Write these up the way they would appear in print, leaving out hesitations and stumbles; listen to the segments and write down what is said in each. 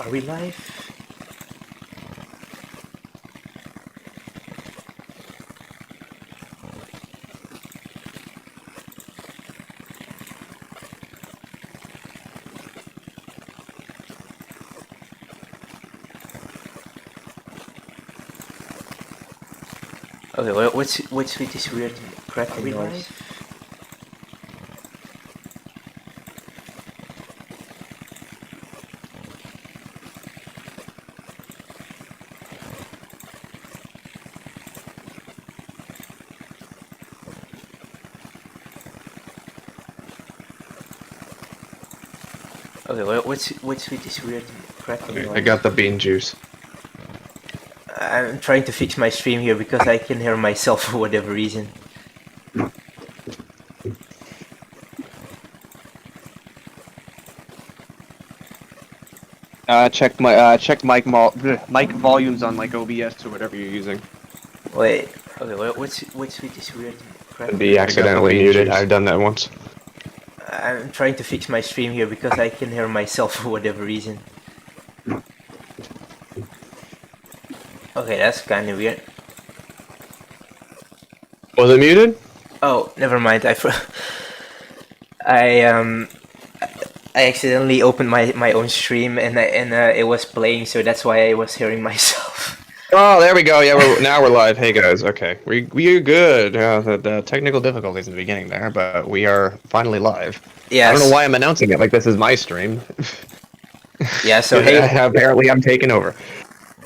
Are we live? Okay, what's with this weird cracking noise? Okay, what's with this weird cracking noise? I got the bean juice. I'm trying to fix my stream here because I can hear myself for whatever reason. Check mic volumes on like OBS or whatever you're using. Wait, okay, what's with this weird cracking Be noise? accidentally muted. I've done that once. I'm trying to fix my stream here because I can hear myself for whatever reason. Okay, that's kind of weird. Was it muted? Oh, never mind. I accidentally opened my own stream and it was playing, so that's why I was hearing myself. Oh, there we go. Yeah, now we're live. Hey guys. Okay, we are good. The technical difficulties in the beginning there, but we are finally live. Yes. I don't know why I'm announcing it like this is my stream. Yeah. So hey. Apparently I'm taking over.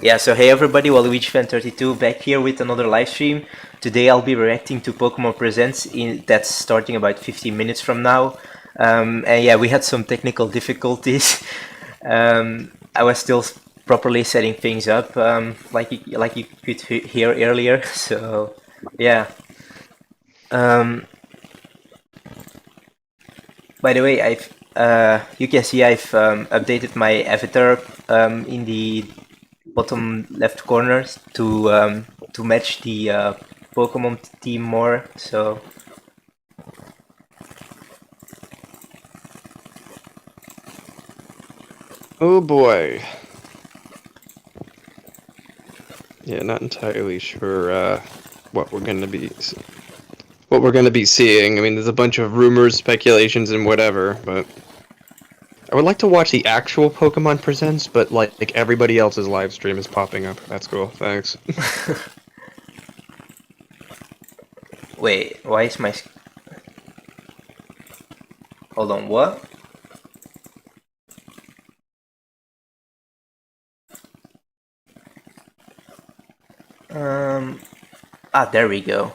Yeah. So hey everybody, WallyWeechFan32 back here with another live stream. Today I'll be reacting to Pokémon Presents. That's starting about 15 minutes from now. And yeah, we had some technical difficulties. I was still properly setting things up, like you could hear earlier. So yeah. By the way, you can see I've updated my avatar in the bottom left corner to match the Pokemon team more. So. Oh boy. Yeah, not entirely sure what we're gonna be seeing. I mean, there's a bunch of rumors, speculations, and whatever, but I would like to watch the actual Pokemon Presents, but like everybody else's live stream is popping up. That's cool. Thanks. Wait, why is my... Hold on, what? There we go.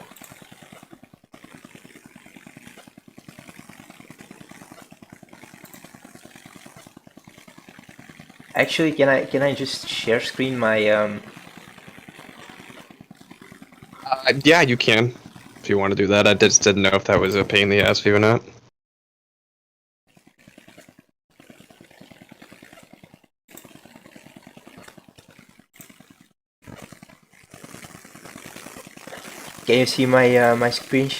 Actually, can I just share screen my Yeah, you can. If you want to do that. I just didn't know if that was a pain in the ass for you or not. Can you see my my screen?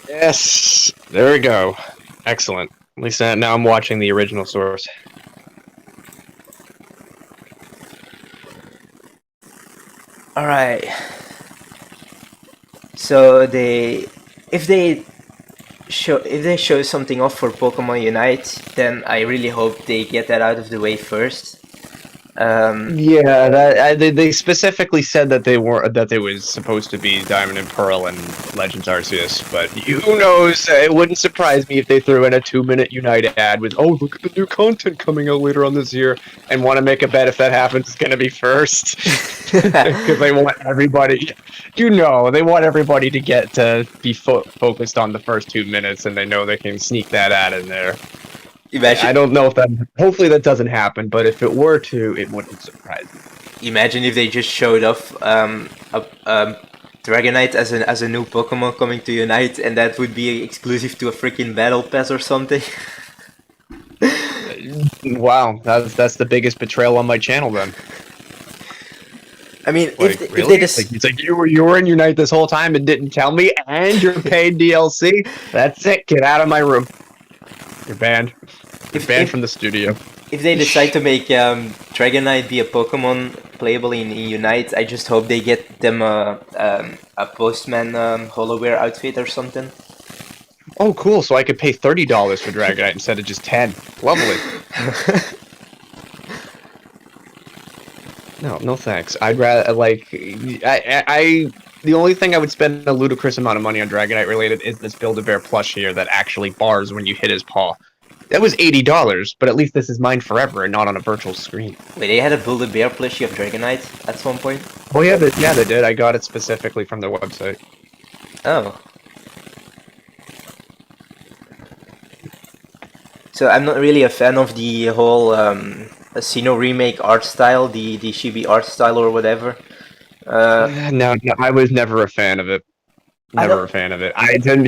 Yes! There we go. Excellent. At least now I'm watching the original source. Alright. So if they show something off for Pokemon Unite, then I really hope they get that out of the way first. Yeah, they specifically said that they was supposed to be Diamond and Pearl and Legends Arceus, but who knows? It wouldn't surprise me if they threw in a 2-minute Unite ad with, "Oh, look at the new content coming out later on this year," and want to make a bet if that happens, it's gonna be first, because they want everybody. They want everybody to get to be focused on the first 2 minutes, and they know they can sneak that ad in there. Imagine, I don't know if that. Hopefully that doesn't happen, but if it were to, it wouldn't surprise me. imagine if they just showed off Dragonite as a new Pokemon coming to Unite, and that would be exclusive to a freaking Battle Pass or something. Wow, that's the biggest betrayal on my channel then. I mean, Like, if really? they just It's like you were in Unite this whole time and didn't tell me, and you're paid DLC. That's it. Get out of my room. You're banned. You're banned from the studio. if they decide to make Dragonite be a Pokemon playable in Unite, I just hope they get them a Postman Holoware outfit or something. Oh, cool! So I could pay $30 for Dragonite instead of just 10. Lovely. No, no thanks. I'd rather like the only thing I would spend a ludicrous amount of money on Dragonite related is this Build-A-Bear plush here that actually bars when you hit his paw. That was $80, but at least this is mine forever and not on a virtual screen. Wait, they had a Build-A-Bear plushie of Dragonite at some point? Oh yeah, they did. I got it specifically from their website. Oh. So I'm not really a fan of the whole Sinnoh remake art style, the Chibi art style or whatever. No, I was never a fan of it. I Never don't. a fan of it.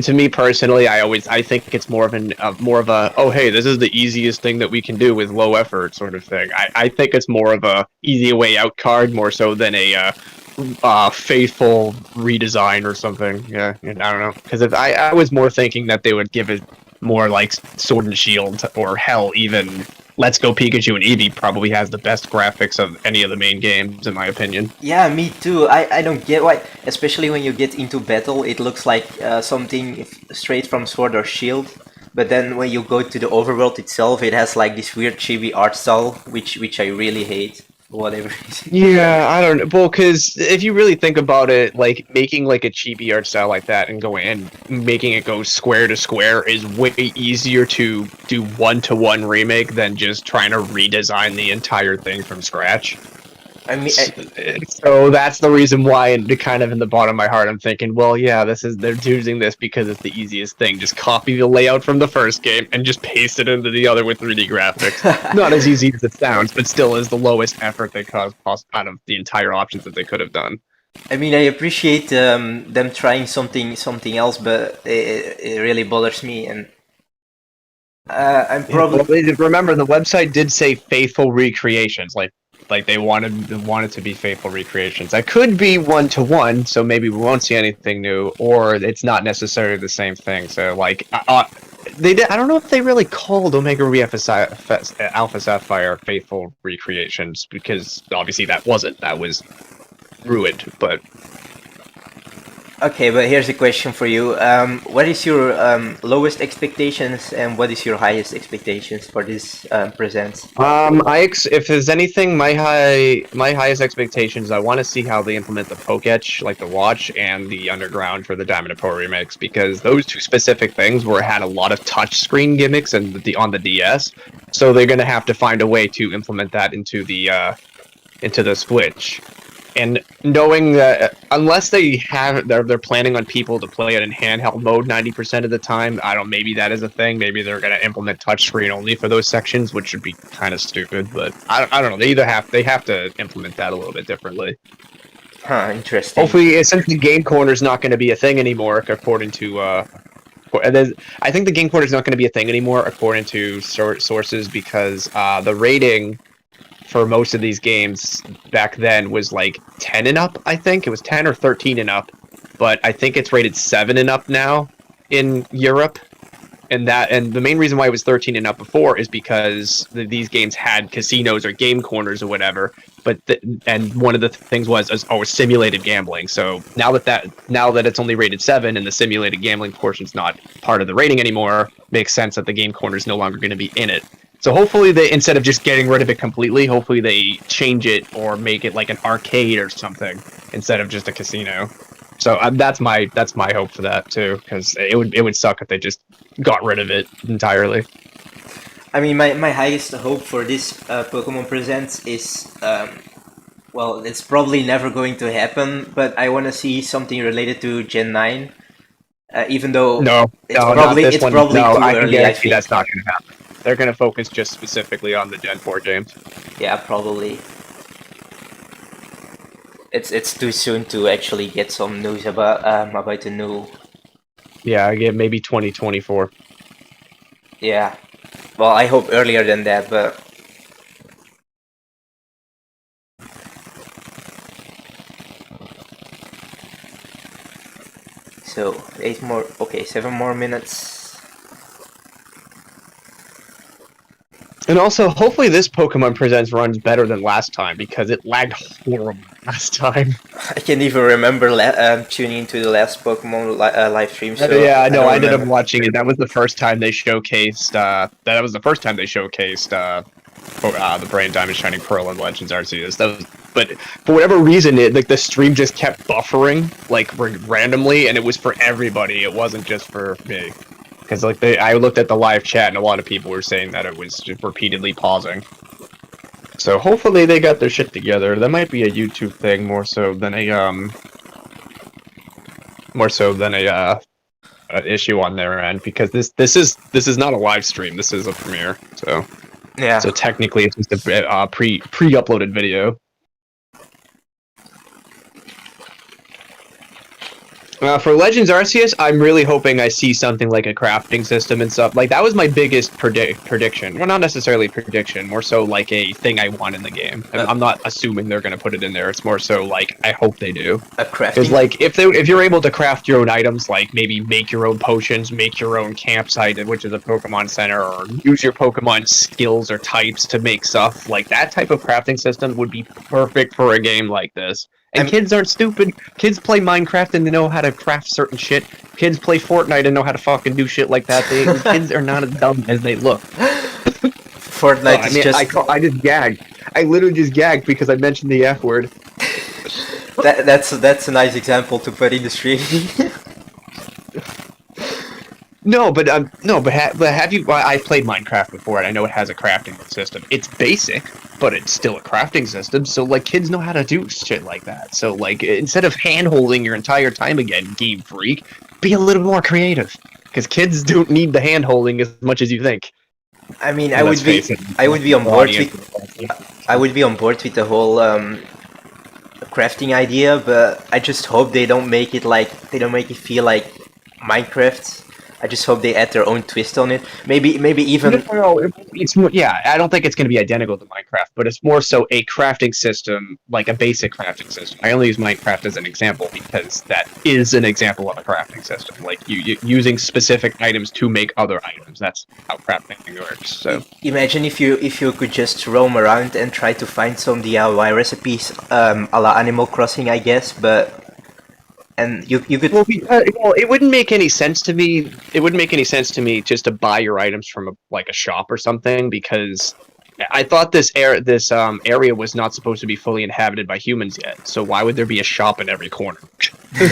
To me personally, I think it's more of a oh hey, this is the easiest thing that we can do with low effort sort of thing. I think it's more of a easy way out card more so than a faithful redesign or something. Yeah, I don't know, because I was more thinking that they would give it more like Sword and Shield or hell even Let's Go Pikachu and Eevee probably has the best graphics of any of the main games in my opinion. Yeah, me too. I don't get why, especially when you get into battle, it looks like something straight from Sword or Shield. But then when you go to the overworld itself, it has like this weird chibi art style, which I really hate for whatever reason. Yeah, I don't know. Well, because if you really think about it, like making like a chibi art style like that and going and making it go square to square is way easier to do one-to-one remake than just trying to redesign the entire thing from scratch. I mean, So that's the reason why, and kind of in the bottom of my heart, I'm thinking, well, yeah, they're choosing this because it's the easiest thing. Just copy the layout from the first game and just paste it into the other with 3D graphics. Not as easy as it sounds, but still is the lowest effort they cost out of the entire options that they could have done. I mean, I appreciate them trying something else, but it really bothers me, and I'm Yeah, well, probably. remember the website did say faithful recreations, like they wanted to be faithful recreations. That could be one-to-one, so maybe we won't see anything new, or it's not necessarily the same thing. So like, they did. I don't know if they really called Omega Alpha Sapphire faithful recreations because obviously that wasn't. That was ruined, but. Okay, but here's a question for you. What is your lowest expectations and what is your highest expectations for this present? If there's anything, my highest expectations, I want to see how they implement the Poketch, like the watch, and the underground for the Diamond and Pearl remakes, because those two specific things had a lot of touch screen gimmicks and on the DS, so they're gonna have to find a way to implement that into the Switch. And knowing that unless they're planning on people to play it in handheld mode 90% of the time, I don't. Maybe that is a thing. Maybe they're gonna implement touchscreen only for those sections, which would be kind of stupid. But I don't know. They have to implement that a little bit differently. Huh, interesting. Hopefully, since the game corner is not going to be a thing anymore, according to I think the game corner is not going to be a thing anymore, according to sources, because the rating for most of these games back then was like 10 and up. I think it was 10 or 13 and up, but I think it's rated 7 and up now in Europe. And the main reason why it was 13 and up before is because these games had casinos or game corners or whatever. And one of the things was simulated gambling. So now that it's only rated 7 and the simulated gambling portion's not part of the rating anymore, makes sense that the game corner is no longer going to be in it. So hopefully instead of just getting rid of it completely, hopefully they change it or make it like an arcade or something instead of just a casino. So that's my hope for that too, because it would suck if they just got rid of it entirely. I mean, my highest hope for this Pokemon Presents is, well, it's probably never going to happen, but I want to see something related to Gen 9, even though No, not this it's one. probably No, too I can early, I guarantee think. that's not going to happen. They're going to focus just specifically on the Gen 4 games. Yeah, probably. It's too soon to actually get some news about the new. Yeah, I get maybe 2024. Yeah. Well, I hope earlier than that, but. So 8 more. Okay, 7 more minutes. And also, hopefully this Pokemon Presents runs better than last time, because it lagged horrible last time. I can't even remember tuning into the last Pokemon live stream, so Yeah, I no, don't I ended up remember. watching it. That was the first time they showcased, the Brilliant Diamond, Shining Pearl, and Legends Arceus. But for whatever reason, the stream just kept buffering, like, randomly, and it was for everybody. It wasn't just for me. Because, like, I looked at the live chat, and a lot of people were saying that it was just repeatedly pausing. So hopefully they got their shit together. That might be a YouTube thing more so than an issue on their end, because this is not a live stream. This is a premiere. Yeah. So technically it's just a pre-uploaded video. For Legends Arceus, I'm really hoping I see something like a crafting system and stuff. Like, that was my biggest prediction. Well, not necessarily prediction, more so like a thing I want in the game. I'm not assuming they're going to put it in there. It's more so like, I hope they do. A crafting? Because, like, if you're able to craft your own items, like maybe make your own potions, make your own campsite, which is a Pokemon Center, or use your Pokemon skills or types to make stuff, like, that type of crafting system would be perfect for a game like this. And kids aren't stupid. Kids play Minecraft and they know how to craft certain shit. Kids play Fortnite and know how to fucking do shit like that. Kids are not as dumb as they look. Fortnite is just... I just gagged. I literally just gagged because I mentioned the F word. That's a nice example to put in the stream. But have you? I played Minecraft before, and I know it has a crafting system. It's basic, but it's still a crafting system. So, like, kids know how to do shit like that. So, like, instead of hand-holding your entire time again, Game Freak, be a little more creative, because kids don't need the hand-holding as much as you think. I mean, I would be on board with the whole crafting idea, but I just hope they don't make it feel like Minecraft. I just hope they add their own twist on it. Maybe even... No, it's more, yeah, I don't think it's going to be identical to Minecraft, but it's more so a crafting system, like a basic crafting system. I only use Minecraft as an example because that is an example of a crafting system. Like, you using specific items to make other items. That's how crafting works. So imagine if you could just roam around and try to find some DIY recipes, a la Animal Crossing, I guess, but... And you could... Well, it wouldn't make any sense to me. It wouldn't make any sense to me just to buy your items from a shop or something, because I thought this area was not supposed to be fully inhabited by humans yet. So why would there be a shop in every corner? You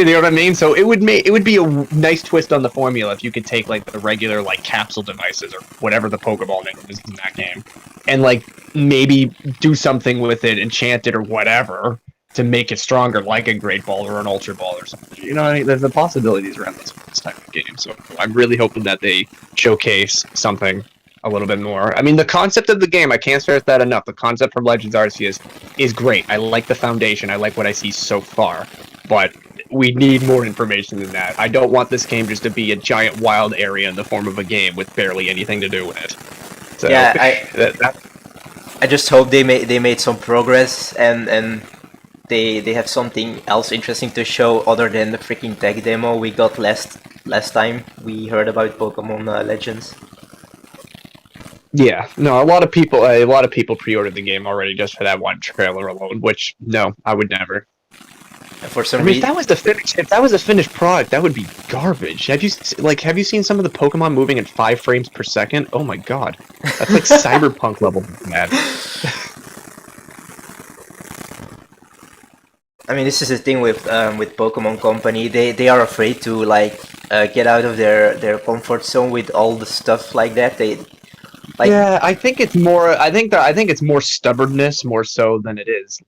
know what I mean? So it would be a nice twist on the formula if you could take, like, the regular, like, capsule devices or whatever the Pokeball name is in that game, and, like, maybe do something with it, enchant it or whatever, to make it stronger, like a Great Ball or an Ultra Ball or something. You know, I mean, there's the possibilities around this type of game. So I'm really hoping that they showcase something a little bit more. I mean, the concept of the game, I can't stress that enough. The concept from Legends Arceus is great. I like the foundation. I like what I see so far. But we need more information than that. I don't want this game just to be a giant wild area in the form of a game with barely anything to do with it. So, yeah, I just hope they made some progress and they have something else interesting to show other than the freaking tech demo we got last time we heard about Pokemon Legends. Yeah, no, a lot of people pre-ordered the game already just for that one trailer alone. Which, no, I would never. For some reason, if that was a finished product, that would be garbage. Have you seen some of the Pokemon moving at 5 frames per second? Oh my god, that's like cyberpunk level, man. I mean, this is the thing with Pokemon Company. They are afraid to get out of their comfort zone with all the stuff like that. Yeah, I think it's more stubbornness more so than it is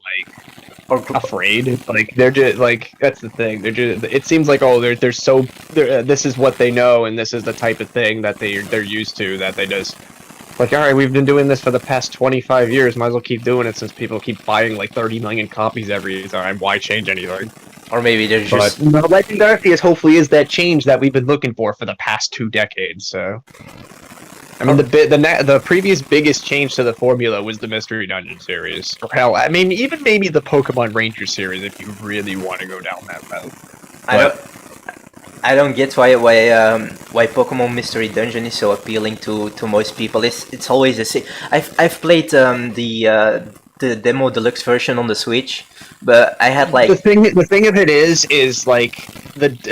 afraid. Like, they're just like, that's the thing. It seems like, this is what they know and this is the type of thing that they're used to, that they just, like, alright, we've been doing this for the past 25 years, might as well keep doing it since people keep buying like 30 million copies every time. Why change anything? Or maybe they're just... But Legend Arceus hopefully is that change that we've been looking for the past 2 decades, so... I mean, the previous biggest change to the formula was the Mystery Dungeon series. Or hell, I mean, even maybe the Pokemon Ranger series if you really want to go down that route. I don't get why Pokemon Mystery Dungeon is so appealing to most people. It's always the same. I've played the demo deluxe version on the Switch, but I had like The thing of it is like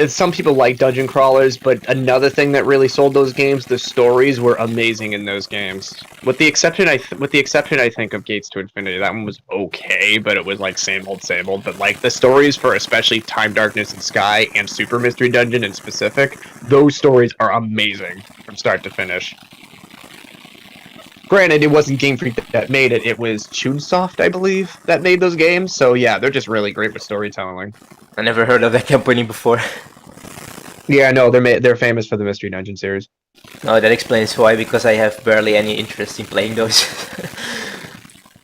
some people like dungeon crawlers, but another thing that really sold those games, the stories were amazing in those games. With the exception, I think of Gates to Infinity. That one was okay, but it was like same old, same old. But like the stories for especially Time, Darkness, and Sky, and Super Mystery Dungeon in specific, those stories are amazing from start to finish. Granted, it wasn't Game Freak that made it; it was Chunsoft, I believe, that made those games. So yeah, they're just really great with storytelling. I never heard of that company before. Yeah, no, they're famous for the Mystery Dungeon series. No, that explains why, because I have barely any interest in playing those.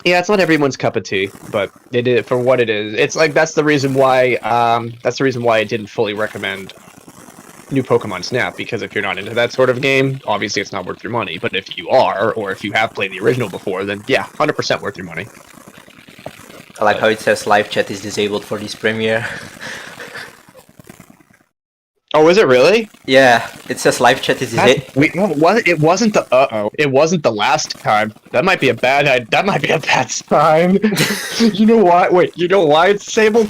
Yeah, it's not everyone's cup of tea, but it is for what it is. It's like that's the reason why I didn't fully recommend new Pokemon Snap, because if you're not into that sort of game, obviously it's not worth your money. But if you are, or if you have played the original before, then yeah, 100% worth your money. I like how it says live chat is disabled for this premiere. Oh, is it really? Yeah, it says live chat is disabled. It wasn't the it wasn't the last time. That might be a bad sign. You know why? Wait, you know why it's disabled?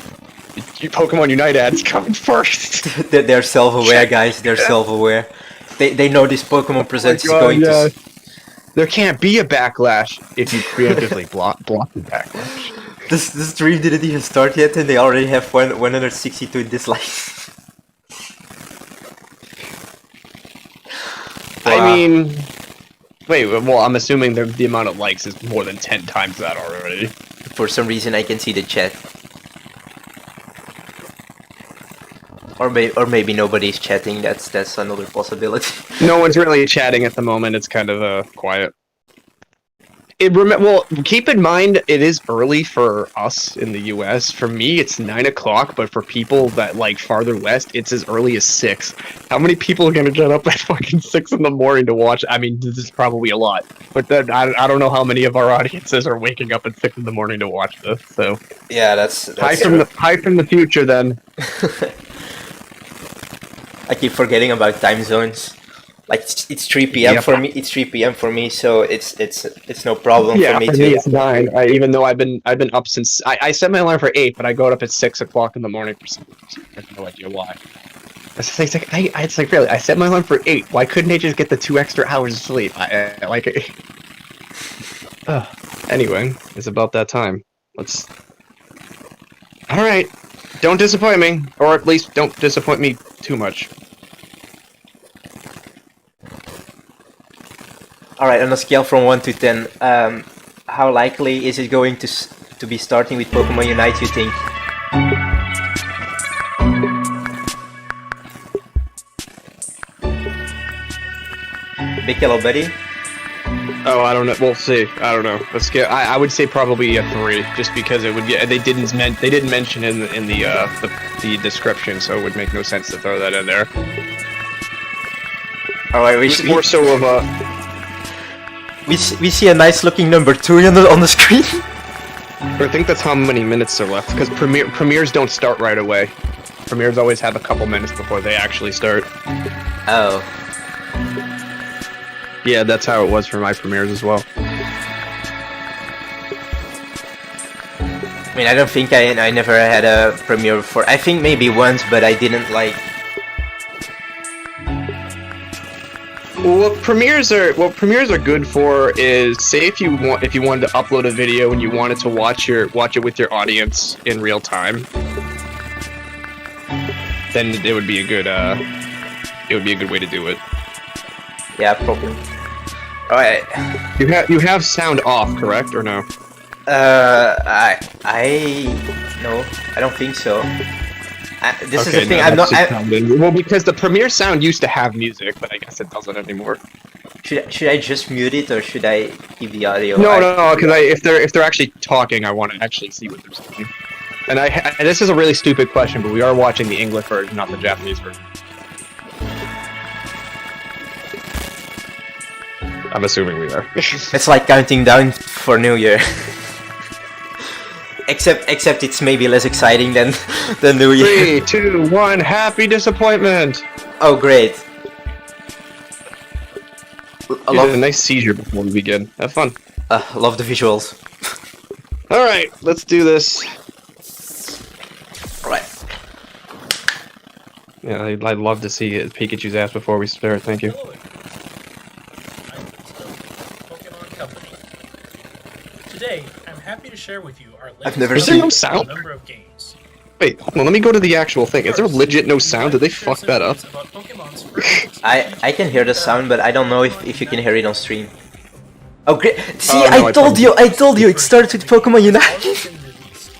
Pokemon Unite ads coming first. They're self-aware, guys. They're self-aware. They know this Pokemon Presents is going to. There can't be a backlash if you preemptively block the backlash. This stream didn't even start yet, and they already have 162 dislikes. Wow. I mean, wait. Well, I'm assuming the amount of likes is more than 10 times that already. For some reason, I can see the chat. Or maybe nobody's chatting. That's another possibility. No one's really chatting at the moment. It's kind of quiet. Well, keep in mind it is early for us in the U.S. For me, it's 9 o'clock, but for people that like farther west, it's as early as 6. How many people are gonna get up at fucking 6 in the morning to watch? I mean, this is probably a lot, but I don't know how many of our audiences are waking up at 6 in the morning to watch this. So yeah, that's hi from the future then. I keep forgetting about time zones. Like it's 3 p.m. for me. It's 3 p.m. for me, so it's no problem for me for too. me it's 9. Even though I've been up since I set my alarm for 8, but I got up at 6 o'clock in the morning for some reason. I have no idea why. It's like really, I set my alarm for 8. Why couldn't I just get the 2 extra hours of sleep? I like it. Anyway, it's about that time. Let's. All right, don't disappoint me, or at least don't disappoint me too much. Alright, on a scale from 1 to 10, how likely is it going to be starting with Pokemon Unite, you think? Big Yellow Buddy? Oh, I don't know. We'll see. I don't know. Let's get. I would say probably a 3, just because it would. They didn't mention in the description, so it would make no sense to throw that in there. Alright, more so of a. We see a nice looking number 2 on the screen. I think that's how many minutes are left, because premieres don't start right away. Premieres always have a couple minutes before they actually start. Oh. Yeah, that's how it was for my premieres as well. I mean, I don't think I never had a premiere before. I think maybe once, but I didn't like. What premieres are good for is, say if you wanted to upload a video and you wanted to watch it with your audience in real time, then it would be a good way to do it. Yeah, probably. Alright. You have sound off, correct, or no? I no, I don't think so. This is the thing. I'm not. Well, because the premiere sound used to have music, but I guess it doesn't anymore. Should I just mute it, or should I keep the audio? No, because if they're actually talking, I want to actually see what they're saying. And this is a really stupid question, but we are watching the English version, not the Japanese version. I'm assuming we are. It's like counting down for New Year. Except it's maybe less exciting than than New Year. 3, 2, 1, happy disappointment! Oh, great. I You love, did a nice seizure before we begin. Have fun. love the visuals. Alright, let's do this. Right. Yeah, I'd love to see Pikachu's ass before we start, thank you. Hello, Pokémon Company. Today, I'm happy to share with you our latest never Is there no sound? number of games. Wait, hold on, let me go to the actual thing. Is there legit no sound? Did they fuck that up? About Pokemon's first I can hear the sound, but I don't know if you can hear it on stream. Oh, great! See, Oh, no, I told you, probably- I told you, it starts with Pokemon Unite.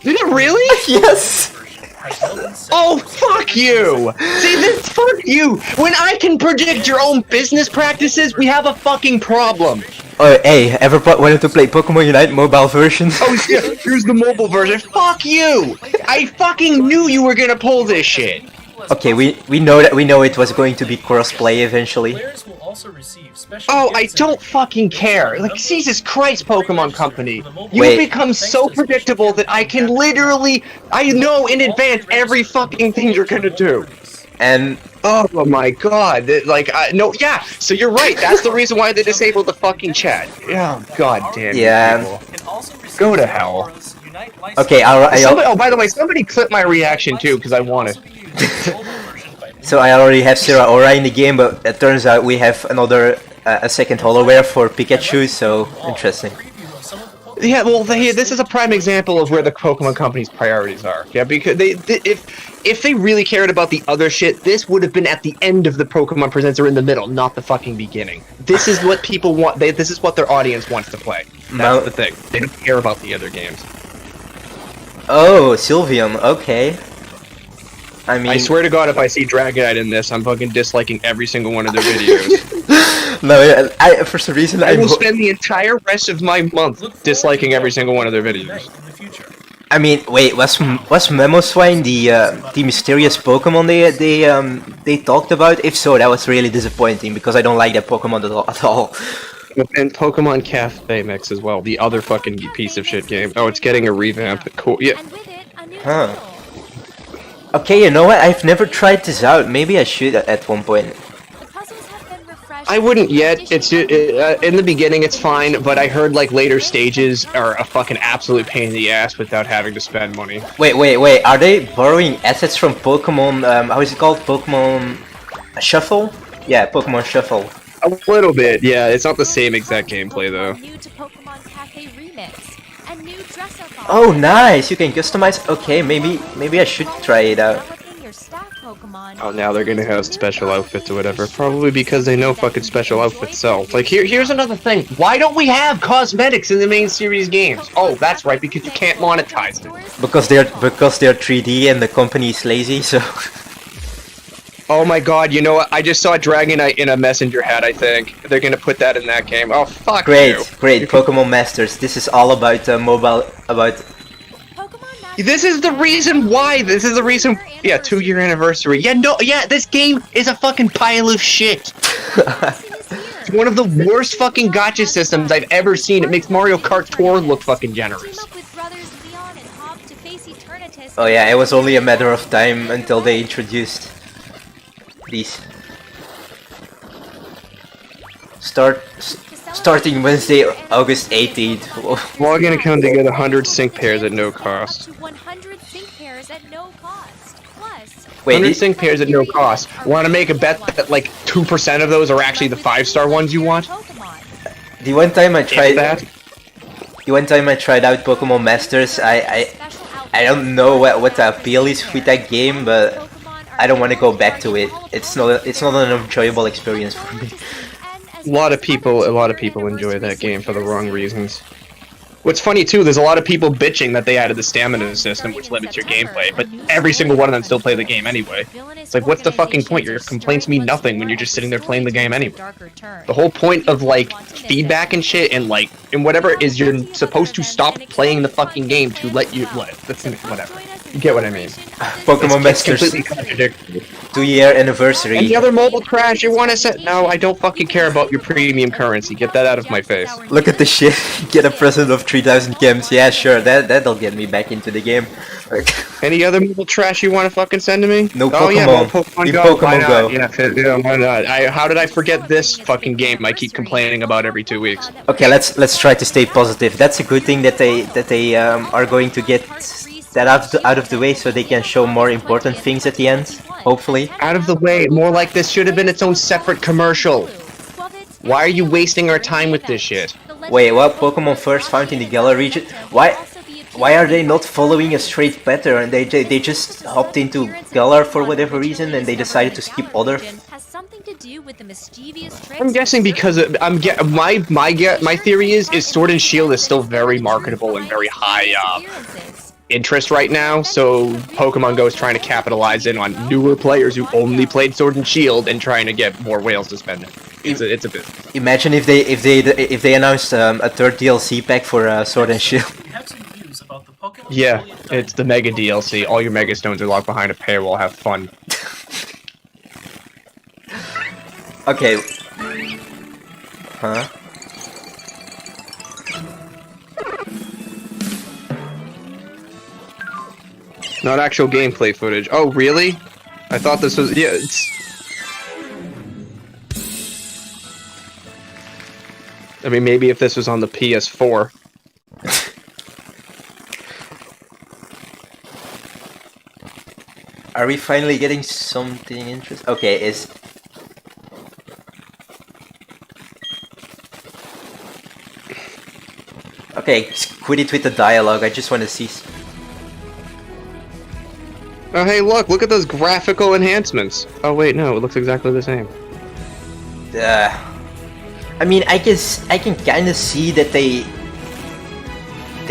Did it really? Yes. has now been set Oh, for fuck you! See, this, fuck you! When I can predict your own business practices, we have a fucking problem! Oh, hey, ever wanted to play Pokemon Unite mobile version? Oh shit, here's the mobile version. Fuck you! I fucking knew you were gonna pull this shit! Okay, we know it was going to be crossplay eventually. Players will also receive special Oh, I gifts and don't fucking care. Like, Jesus Christ, Pokemon Company. You Wait. become so predictable that I can literally, I know in advance every fucking thing you're gonna do. And Oh my god, like, no, yeah, so you're right, that's the reason why they disabled the fucking chat. Oh, god damn you Yeah. people. can also receive Go to hell. Unite okay, Oh, by the way, somebody clip my reaction too, because I want it. so I already have Aura in the game, but it turns out we have another a second holoware for Pikachu. So interesting. Yeah, well, this is a prime example of where the Pokemon Company's priorities are. Yeah, because if they really cared about the other shit, this would have been at the end of the Pokemon Presents or in the middle, not the fucking beginning. This is what people want. This is what their audience wants to play. That's the thing. They don't care about the other games. Oh, Sylveon. Okay. I mean, I swear to God, if I see Dragonite in this, I'm fucking disliking every single one of their videos. no, for some reason I will spend the entire rest of my month disliking every single one of their videos. in the future. I mean, wait, was Mamoswine the mysterious Pokemon they talked about? If so, that was really disappointing because I don't like that Pokemon at all. And Pokemon Cafe Mix as well, the other fucking piece of shit game. Oh, it's getting a revamp. Cool. Yeah. And with it, a new Huh. title. Okay, you know what? I've never tried this out. Maybe I should at one point. The puzzles have been refreshed. I wouldn't yet. It's Additional- in the beginning, it's fine, but I heard like later stages are a fucking absolute pain in the ass without having to spend money. Wait. Are they borrowing assets from Pokemon? How is it called? Pokemon Shuffle? Yeah, Pokemon Shuffle. A little bit, yeah. It's not the same exact gameplay though. New to Pokemon Cafe Remix and new dress-up Oh, nice! You can customize. Okay, maybe I should try it out. Developing your staff Pokemon. Oh, now they're gonna have special outfits or whatever. Probably because they know fucking special outfits sell. Like here's another thing. Why don't we have cosmetics in the main series games? Oh, that's right, because you can't monetize them. Because they're 3D and the company is lazy, so. Oh my god, you know what? I just saw Dragonite in a messenger hat, I think. They're gonna put that in that game. Oh, fuck Great, you. great. Pokemon Masters. This is all about mobile. About. Pokemon Master This is the reason why. This is the reason. Yeah, 2-year anniversary. Yeah, no, yeah, this game is a fucking pile of shit. It's one of the worst fucking gotcha systems I've ever seen. It makes Mario Kart Tour look fucking generous. Team up with brothers Leon and Hop to face Eternatus. Oh yeah, it was only a matter of time until they introduced these. Starting Wednesday, August 18th. Log in account to get 100 sync pairs at no cost. To 100 sync pairs at no cost. Plus, Wait, 100 sync pairs at no cost. Want to make a bet that like 2% of those are actually the 5-star ones you want? Pokemon. the one time I If tried, that. the one time I tried out Pokemon Masters, I don't know what the appeal is with that game, but I don't want to go back to it. It's not an enjoyable experience for me. A lot of people enjoy that game for the wrong reasons. What's funny too, there's a lot of people bitching that they added the stamina system, which limits your gameplay, but every single one of them still play the game anyway. It's like, what's the fucking point? Your complaints mean nothing when you're just sitting there playing the game anyway. The whole point of like feedback and shit and like and whatever is you're supposed to stop playing the fucking game to let you what? That's whatever. You get what I mean? Pokemon It's Masters. completely contradictory. 2-year anniversary. Any other mobile crash you want to set? No, I don't fucking care about your premium currency. Get that out of my face. Look at the shit. Get a present of 3,000 gems. Yeah, sure. That'll get me back into the game. Any other mobile trash you want to fucking send to me? No Oh yeah, Pokemon. more Pokemon In Go. Pokemon Why not? Go. Yeah, why not? How did I forget this fucking game I keep complaining about every 2 weeks? Okay, let's try to stay positive. That's a good thing that they are going to get that out of the way so they can show more important things at the end. Hopefully. Out of the way. More like this should have been its own separate commercial. Why are you wasting our time with this shit? Wait, what? Pokemon first found in the Galar region? Why are they not following a straight pattern? They just hopped into Galar for whatever reason and they decided to skip other. I'm guessing because my theory is Sword and Shield is still very marketable and very high interest right now, so Pokemon Go is trying to capitalize in on newer players who only played Sword and Shield and trying to get more whales to spend it. It's a bit. Imagine if they announced a third DLC pack for Sword and Shield. We have some news about the Pokemon Yeah, Affiliate it's the Mega DLC. All your Mega Stones are locked behind a paywall. Have fun. Okay. Huh? Not actual gameplay footage. Oh, really? I thought this was... Yeah, it's... I mean, maybe if this was on the PS4. Are we finally getting something interesting? Okay, is... Okay, quit it with the dialogue, I just want to see... Oh, hey, look at those graphical enhancements. Oh, wait, no, it looks exactly the same. I mean, I can kind of see that they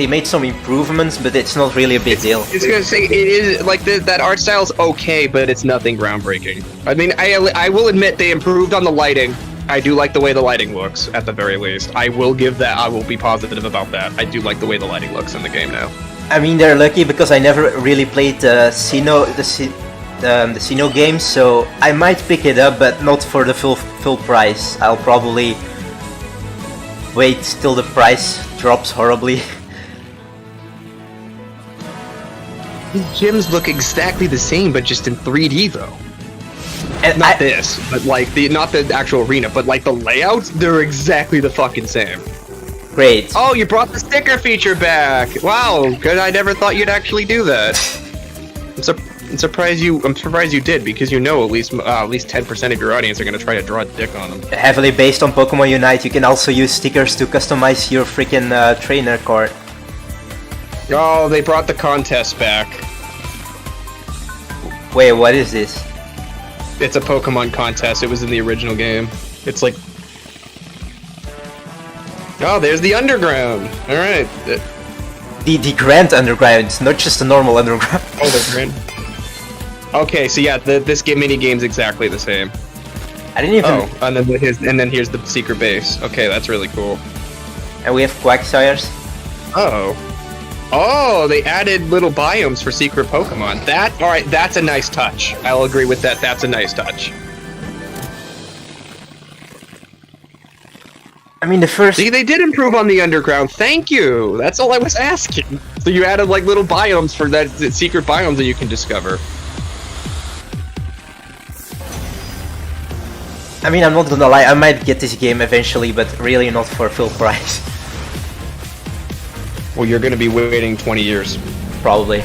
made some improvements, but it's not really a big deal. It's gonna say, it is, like, that art style's okay, but it's nothing groundbreaking. I mean, I will admit they improved on the lighting. I do like the way the lighting looks, at the very least. I will give that, I will be positive about that. I do like the way the lighting looks in the game now. I mean, they're lucky because I never really played the Sinnoh games, so I might pick it up, but not for the full price. I'll probably wait till the price drops horribly. These gyms look exactly the same, but just in 3D though. And Not this, but like not the actual arena, but like the layouts, they're exactly the fucking same. Great. Oh, you brought the sticker feature back! Wow, good. I never thought you'd actually do that. I'm surprised you did, because you know at least 10% of your audience are gonna try to draw a dick on them. Heavily based on Pokemon Unite, you can also use stickers to customize your freaking trainer card. Oh, they brought the contest back. Wait, what is this? It's a Pokemon contest. It was in the original game. It's like... Oh, there's the underground. All right. The Grand Underground, not just the normal underground. Oh, the grand. Okay, so yeah, this mini game's exactly the same. I didn't even. Oh, and then here's the secret base. Okay, that's really cool. And we have Quagsires. Oh. Oh, they added little biomes for secret Pokemon. All right, that's a nice touch. I'll agree with that. That's a nice touch. I mean, the first. See, they did improve on the underground. Thank you. That's all I was asking. So you added like little biomes for that secret biomes that you can discover. I mean, I'm not gonna lie, I might get this game eventually, but really not for full price. Well, you're gonna be waiting 20 years. Probably.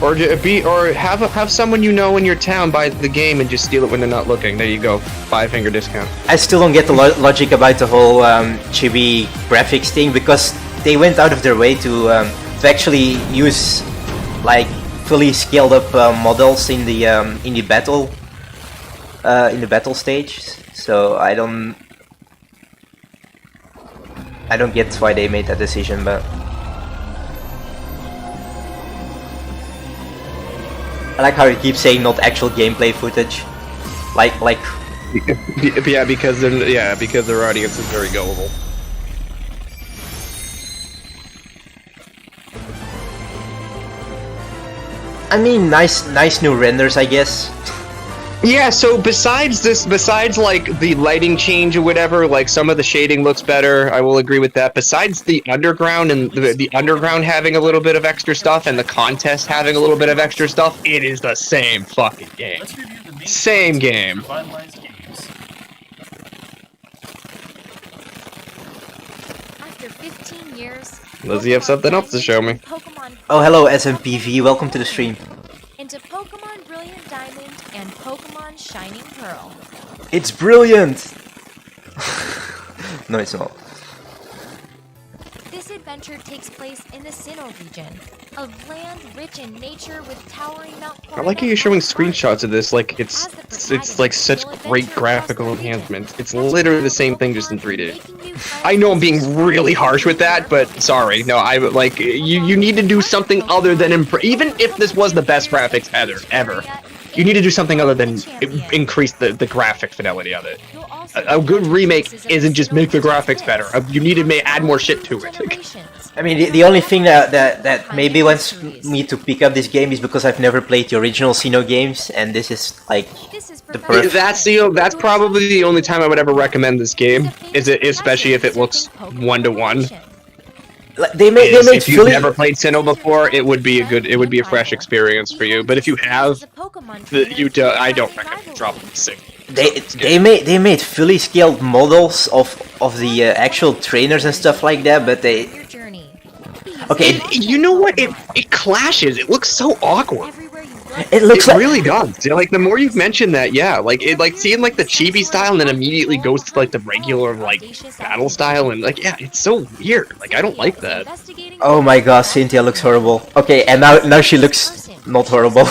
Or have someone you know in your town buy the game and just steal it when they're not looking. There you go, 5-finger discount. I still don't get the logic about the whole chibi graphics thing, because they went out of their way to actually use like fully scaled up models in the battle stage. So I don't get why they made that decision, but I like how you keep saying not actual gameplay footage, like. Yeah, because their audience is very gullible. I mean, nice new renders, I guess. Yeah, so besides like the lighting change or whatever, like some of the shading looks better. I will agree with that. Besides the underground and the underground having a little bit of extra stuff and the contest having a little bit of extra stuff, it is the same fucking game. Let's review the main Same points of game. revitalized games. After 15 years, Lizzie, you have something else to show me. Pokemon Oh, hello, SMPV. Welcome to the stream. into Pokemon Brilliant Diamond and Pokemon Shining Pearl. It's brilliant! No, it's not. This adventure takes place in the Sinnoh region, a land rich in nature with towering Mount I like how you're showing screenshots of this, like it's like such great graphical enhancement. It's literally the same thing, just in 3D. I know I'm being really harsh with that, but sorry, no, I like you need to do something other than even if this was the best graphics ever. You need to do something other than increase the graphic fidelity of it. A good remake isn't just make the graphics better. You need to add more shit to it. I mean, the only thing that maybe wants me to pick up this game is because I've never played the original Sinnoh games, and this is like the perfect. That's probably the only time I would ever recommend this game. Especially if it looks 1-to-1. They made If you've never played Sinnoh before, it would be a fresh experience for you. But if you have, I don't recommend dropping the same. They made fully scaled models of the actual trainers and stuff like that, but they. Okay, you know what? It clashes. It looks so awkward. it looks like really does. Like the more you've mentioned that, yeah, like it like seeing like the chibi style and then immediately goes to like the regular like battle style and like yeah, it's so weird. Like I don't like that. Oh my god, Cynthia looks horrible. Okay, and now she looks not horrible.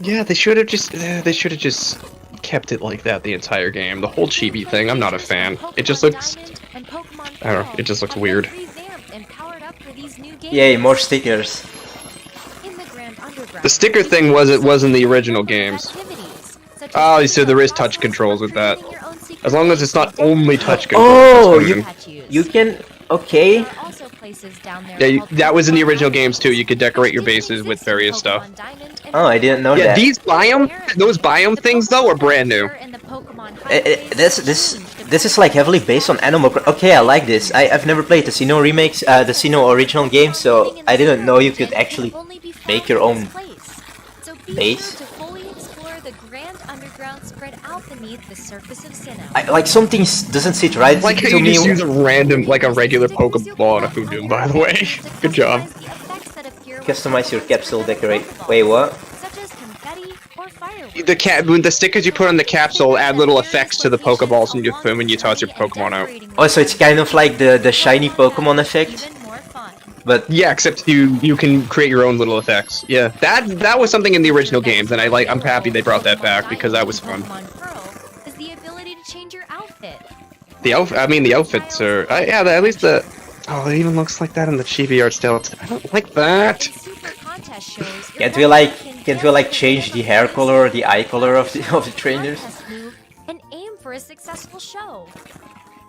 Yeah, they should have just kept it like that the entire game. The whole chibi thing, I'm not a fan. It just looks, I don't know, it just looks weird. Yay, more stickers. The sticker thing was in the original games. Oh, so there is touch controls with that. As long as it's not only touch controls. Oh, you can, okay. Yeah, that was in the original games too. You could decorate your bases with various stuff. Oh, I didn't know Yeah, that. those biome things though are brand new. This is like heavily based on Animal Crossing. Okay, I like this. I've never played the Sinnoh remakes, the Sinnoh original game, so I didn't know you could actually make your own base. Like something doesn't sit right Like how to you me. just use a random, like a regular Pokeball on a Houndoom, by the way. Good job. Customize your capsule decorate. Wait, what? When the stickers you put on the capsule add little effects to the Pokeballs when you toss your Pokemon out. Oh, so it's kind of like the shiny Pokemon effect? But yeah, except you can create your own little effects. Yeah, that was something in the original games, and I'm happy they brought that back because that was fun. The outfits are yeah, at least the oh, it even looks like that in the chibi art style. I don't like that. can't we like change the hair color or the eye color of the trainers? And aim for a successful show.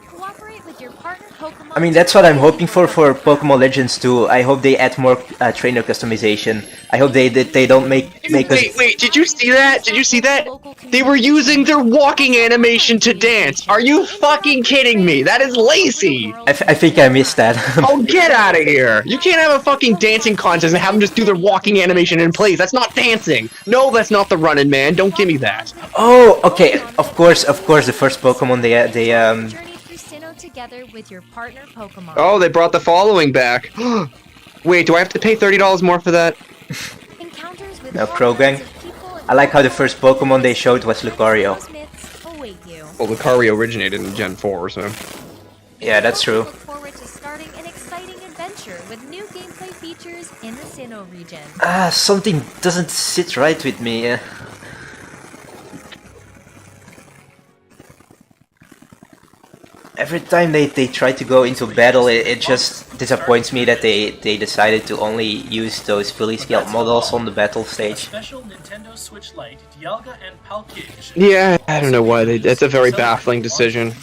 Cooperate with your partner Pokemon. I mean, that's what I'm hoping for Pokemon Legends too. I hope they add more trainer customization. I hope they don't make us. Wait, did you see that? Did you see that? They were using their walking animation to dance. Are you fucking kidding me? That is lazy. I think I missed that. Oh, get out of here! You can't have a fucking dancing contest and have them just do their walking animation in place. That's not dancing. No, that's not the running man. Don't give me that. Oh, okay. Of course, the first Pokemon together with your partner Pokemon. Oh, they brought the following back. Wait, do I have to pay $30 more for that? No, Krogan. I like how the first Pokemon they showed was Lucario. Well, Lucario originated in Gen 4, so. Yeah, that's true. Look forward to starting an exciting adventure with new gameplay features in the Sinnoh region. Something doesn't sit right with me. Every time they try to go into battle, it just disappoints me that they decided to only use those fully scaled models on the battle stage. Special Nintendo Switch Lite, Dialga and Palkia. Yeah, I don't know why. That's a very baffling decision.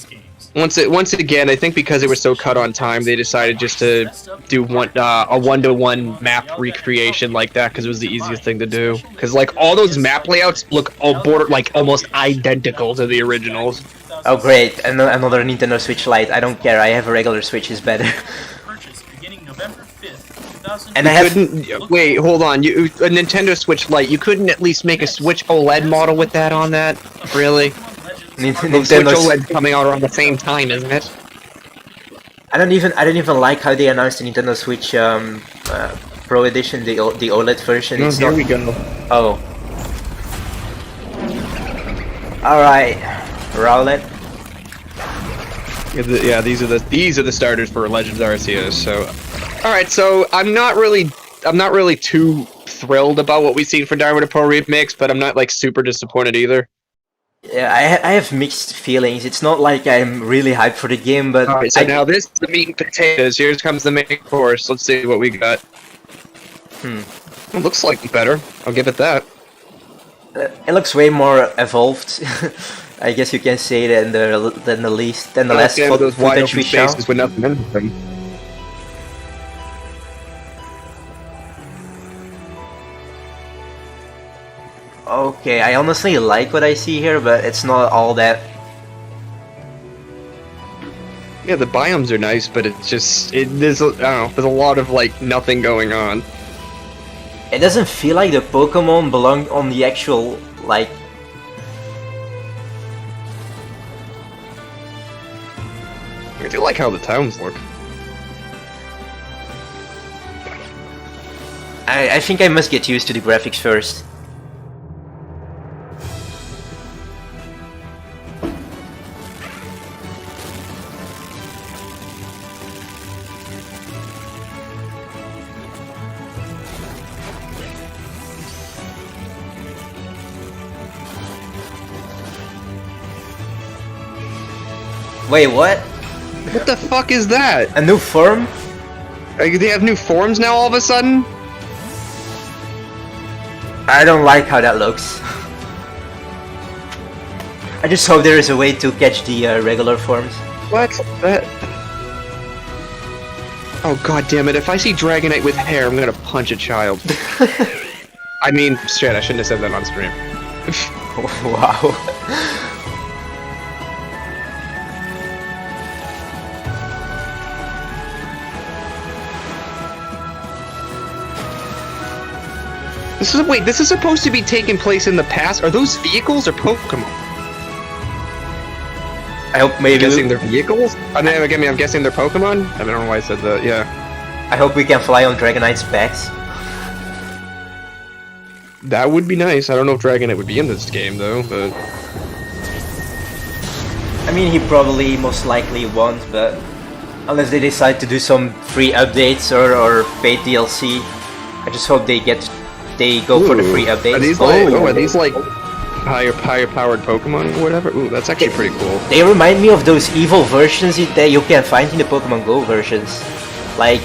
Once again, I think because it was so cut on time, they decided just to do a one-to-one map recreation like that because it was the easiest thing to do. Because like all those map layouts look almost identical to the originals. Oh great, another Nintendo Switch Lite. I don't care. I have a regular Switch. Is better. And I have. Wait, hold on. A Nintendo Switch Lite. You couldn't at least make a Switch OLED model with that on that? Really? Nintendo Switch OLED coming out around the same time, isn't it? I don't even like how they announced the Nintendo Switch Pro Edition, the OLED version. No, it's here not... we go. Oh. All right, roll it. Yeah, these are the starters for Legends Arceus. So, all right. So I'm not really too thrilled about what we've seen for Diamond and Pearl Remix, but I'm not like super disappointed either. Yeah, I have mixed feelings. It's not like I'm really hyped for the game, but... Alright, so now this is the meat and potatoes. Here comes the main course. Let's see what we got. It looks like better. I'll give it that. It looks way more evolved. I guess you can say than the last footage we saw. With nothing in them. Okay, I honestly like what I see here, but it's not all that. Yeah, the biomes are nice, but it's just there's there's a lot of like nothing going on. It doesn't feel like the Pokemon belong on the actual like. I do like how the towns look. I think I must get used to the graphics first. Wait, what? What the fuck is that? A new form? They have new forms now all of a sudden? I don't like how that looks. I just hope there is a way to catch the regular forms. What? That... Oh god damn it, if I see Dragonite with hair, I'm gonna punch a child. I mean, shit, I shouldn't have said that on stream. Wow. This is supposed to be taking place in the past? Are those vehicles or Pokemon? I hope maybe... I'm guessing they're vehicles? I'm guessing they're Pokemon? I don't know why I said that, yeah. I hope we can fly on Dragonite's backs. That would be nice. I don't know if Dragonite would be in this game, though, but... I mean, he probably most likely won't, but... Unless they decide to do some free updates or paid DLC. I just hope they go for the free updates. Are these like higher powered Pokemon or whatever? Ooh, that's actually pretty cool. They remind me of those evil versions that you can find in the Pokemon Go versions, like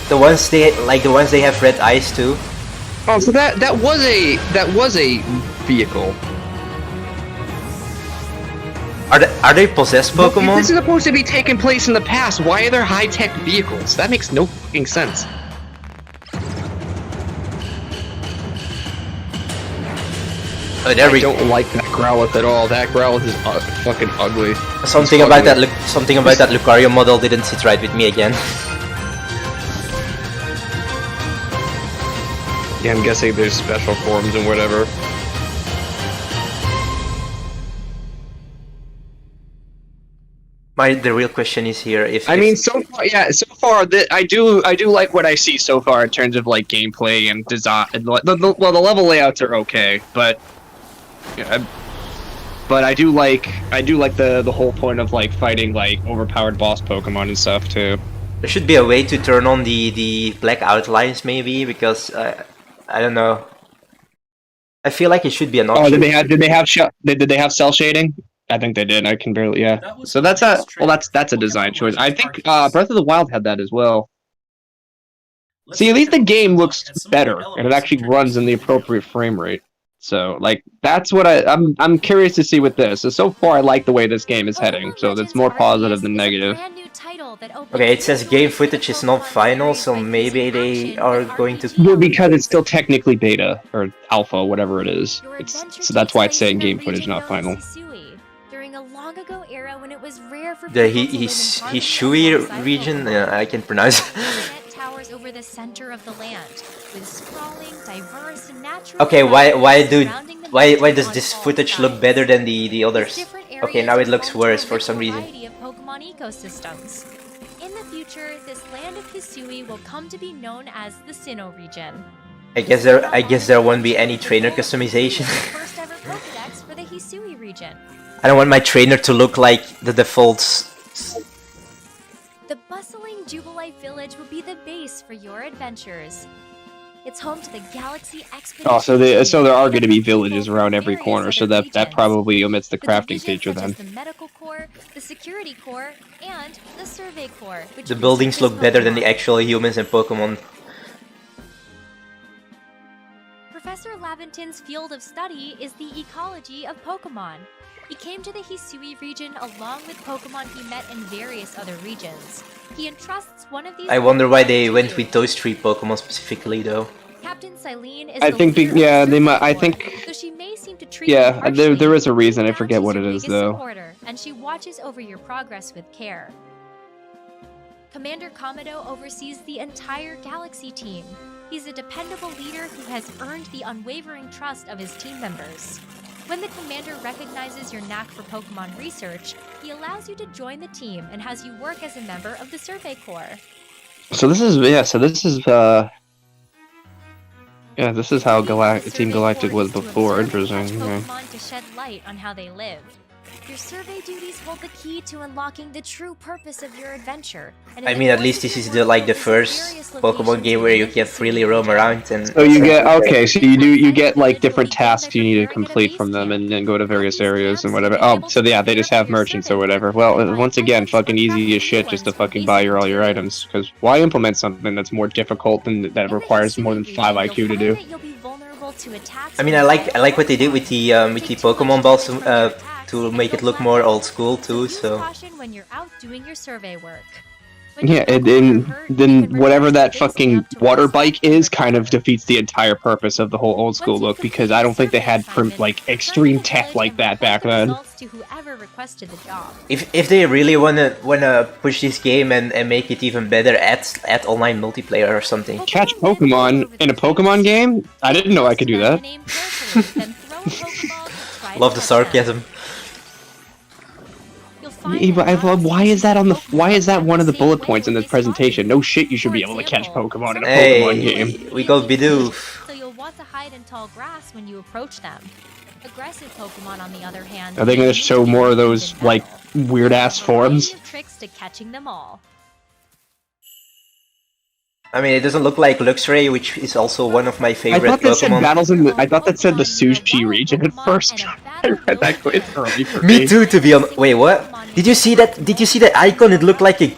the ones they have red eyes too. Oh, so that was a vehicle. Are they possessed Pokemon? This is supposed to be taking place in the past. Why are there high-tech vehicles? That makes no fucking sense. I don't like that Growlithe at all. That Growlithe is fucking ugly. Something about that Lucario model didn't sit right with me again. Yeah, I'm guessing there's special forms and whatever. The real question is here if... I mean, so far, I do like what I see so far in terms of like gameplay and design. Well, the level layouts are okay, but yeah, but I do like the whole point of like fighting like overpowered boss Pokemon and stuff too. There should be a way to turn on the black outlines maybe, because I don't know. I feel like it should be an option. Oh, did they have cell shading? I think they did. I can barely, yeah. So that's a design choice. I think Breath of the Wild had that as well. See, at least the game looks better, and it actually runs in the appropriate frame rate. So like that's what I'm curious to see with this. So far I like the way this game is heading. So that's more positive than negative. Okay, it says game footage is not final, so maybe they are going to. Well, because it's still technically beta or alpha, whatever it is. So that's why it's saying game footage, not final. During a long ago era when it was rare for The people to live in Hishui region, I can pronounce. Planet towers over the center of the land, with sprawling, diverse, natural. Okay, surrounding the why mountains does on this all footage look sides. better than the others? These different Okay, areas now it are looks home worse to a for rich some reason. variety of Pokemon ecosystems. In the future, this land of Hisui will come to be known as the Sinnoh region. I guess there won't be any trainer customization. First ever Pokedex for the Hisui region. I don't want my trainer to look like the defaults. The bustling Jubilife village will be the base for your adventures. It's home to the Galaxy Expedition. Oh, so there are going to be villages around from every various corner, so other that regions. probably omits the With crafting divisions feature such then. as the Medical Corps, the Security Corps, and the Survey Corps. Which The buildings researches look better than the Pokemon. actual humans in Pokemon. Professor Laventon's field of study is the ecology of Pokemon. He came to the Hisui region along with Pokemon he met in various other regions. He entrusts one of these. I wonder why Pokemon they to went you. with those 3 Pokemon specifically though. Captain Silene is I the think leader yeah, of the they Survey might. I Corps, think though she may seem to treat you yeah, harshly, there is a reason. I deep down forget she's what your it is biggest though. supporter, and she watches over your progress with care. Commander Komodo oversees the entire Galaxy team. He's a dependable leader who has earned the unwavering trust of his team members. When the commander recognizes your knack for Pokemon research, he allows you to join the team and has you work as a member of the Survey Corps. So this is yeah, this is how Team Galactic was before. Interesting. Okay. Pokemon to shed light on how they live. Your survey duties hold the key to unlocking the true purpose of your adventure. And I in mean, the at least course this of is your the work, the visit first various Pokemon locations game where you within can the freely Hisui roam region. around and. So you get okay. So you get like different tasks you need to complete from them, and then go to various areas and whatever. Oh, so yeah, they just have merchants or whatever. Well, once again, fucking easy as shit just to fucking buy all your items. Because why implement something that's more difficult than that requires more than 5 IQ to do? I mean, I like what they did with the Pokemon balls to make it look more old school too. So. When you're out doing your survey work. Yeah, and then whatever that fucking water bike is kind of defeats the entire purpose of the whole old school look, because I don't think they had like extreme tech like that back then. If they really wanna push this game and make it even better, add online multiplayer or something. Catch Pokemon in a Pokemon game? I didn't know I could do that. Love the sarcasm. Yeah, but why is that why is that one of the bullet points in this presentation? No shit, you should be able to catch Pokemon in a Pokemon game. We got Bidoof. So you'll want to hide in tall grass when you approach them. Aggressive Pokemon, on the other hand, Are they gonna show more of those like weird ass forms? Tricks to catching them all. I mean, it doesn't look like Luxray, which is also one of my I favorite thought that said Pokemon. battles in I thought that said the sushi region at first. I read that quite early for Me too, to be honest. Wait, what? Did you see that? Did you see that icon? It looked like a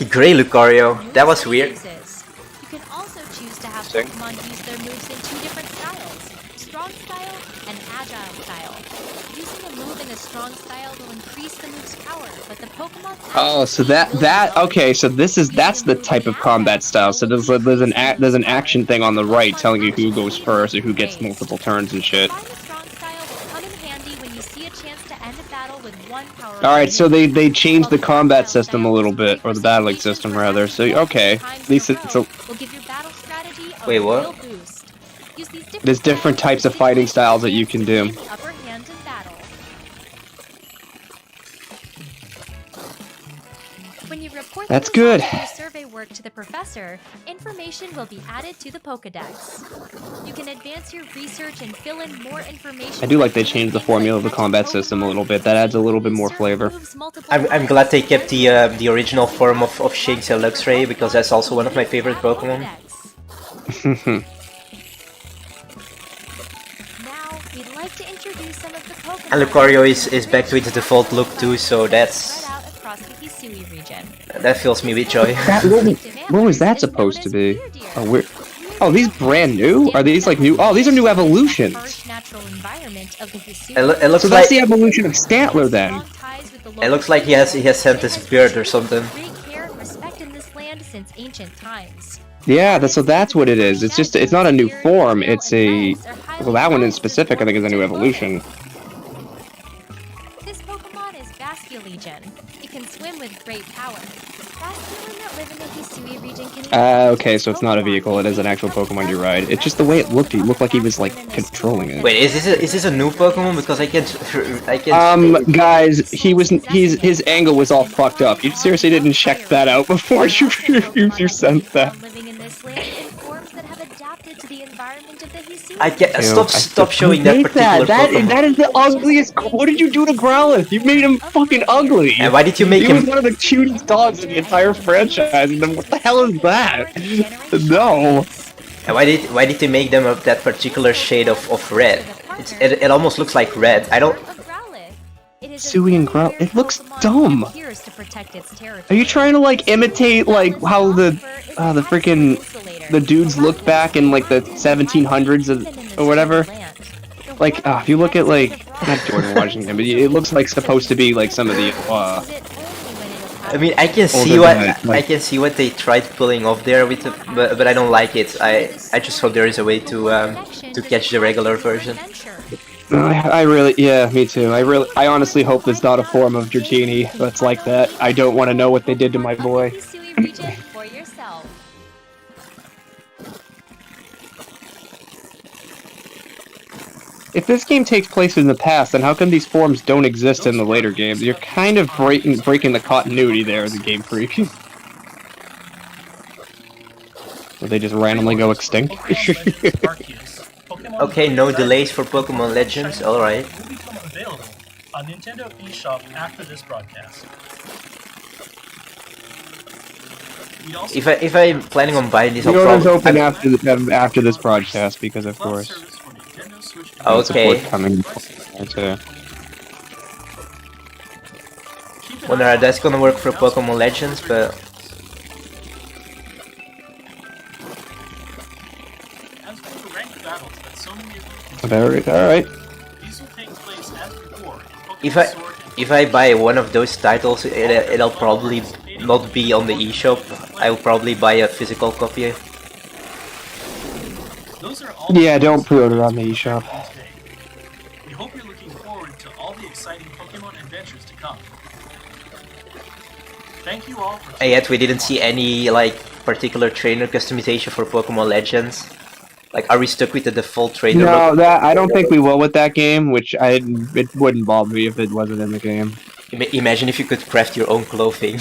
gray Lucario. That was weird. You can also choose to have Pokemon use their moves in 2 different styles: strong style and agile style. Using a move in a strong style will increase the move's power, but the Pokemon. Oh, so that okay. So that's the type of combat style. So there's an action thing on the right telling you who goes first or who gets multiple turns and shit. All right, so they changed the combat system a little bit, or the battling system rather. So okay, at least it's a. Wait, what? There's different types of fighting styles that you can do. When you report That's the results good. of your survey work to the professor, information will be added to the Pokédex. You can advance your research and fill in more information. I do like they changed the formula of the combat system a little bit. That adds a little bit more flavor. I'm glad they kept the original form of Shinx and Luxray, because that's also one of my favorite Pokemon. Now, we'd like to introduce some of the Pokemon. And Lucario is back to its default look too, so that Region. fills me with joy. What was that supposed to be? Oh, weird. Oh, these brand new? Are these like new? Oh, these are new evolutions. Harsh natural environment of the Hisui. It looks So like that's the evolution of Stantler then. it looks like he has sent his beard or something. Great care and respect in this land since ancient times. Yeah, so that's what it is. It's not a new form. It's a well, that one in specific I think is a new evolution. This Pokemon is Basculegion. It can swim with great power. Basculen that live in the Hisui region can Okay, so it's not a vehicle. It is an actual Pokemon you ride. It's just the way it looked. He looked like he was like controlling it. Wait, is this a new Pokemon? Because I can't. Guys, his angle was all fucked up. You seriously didn't check that out before you sent that. living in this land in forms that have adapted to the environment of the Hisui. I can't. Ew, Stop showing that particular Pokemon. That is the ugliest. What did you do to Growlithe? You made him fucking ugly. And why did you make He him? was one of the cutest dogs in the entire franchise. And then what the hell is that? No. And why did they make them of that particular shade of red? It almost looks like red. I don't. Sui and Growl. It looks dumb. Are you trying to like imitate like how the freaking the dudes looked back in like the 1700s or whatever? Like if you look at like not Jordan Washington, but it looks like supposed to be like some of the I mean, I can see what they tried pulling off there with, but I don't like it. I just hope there is a way to catch the regular version. I really, yeah, me too. I honestly hope there's not a form of Dratini that's like that. I don't want to know what they did to my boy. If this game takes place in the past, then how come these forms don't exist in the later games? You're kind of breaking the continuity there as a Game Freak. Will they just randomly go extinct? Okay, no delays for Pokemon Legends. All right. Will become available on Nintendo eShop after this broadcast. If I'm planning on buying this, I'll Pre-orders probably. open after this broadcast because of course. Okay. Coming. Wonder how that's gonna work for Pokemon Legends, but Alright. if I buy one of those titles, it'll probably not be on the eShop. I'll probably buy a physical copy. Yeah, don't pre-order on the eShop. We hope you're looking forward to all the exciting Pokemon adventures to come. Thank you all for. And yet we didn't see any like particular trainer customization for Pokemon Legends. Like, are we stuck with the default trainer? No, that I don't think we will with that game. It wouldn't bother me if it wasn't in the game. Imagine if you could craft your own clothing.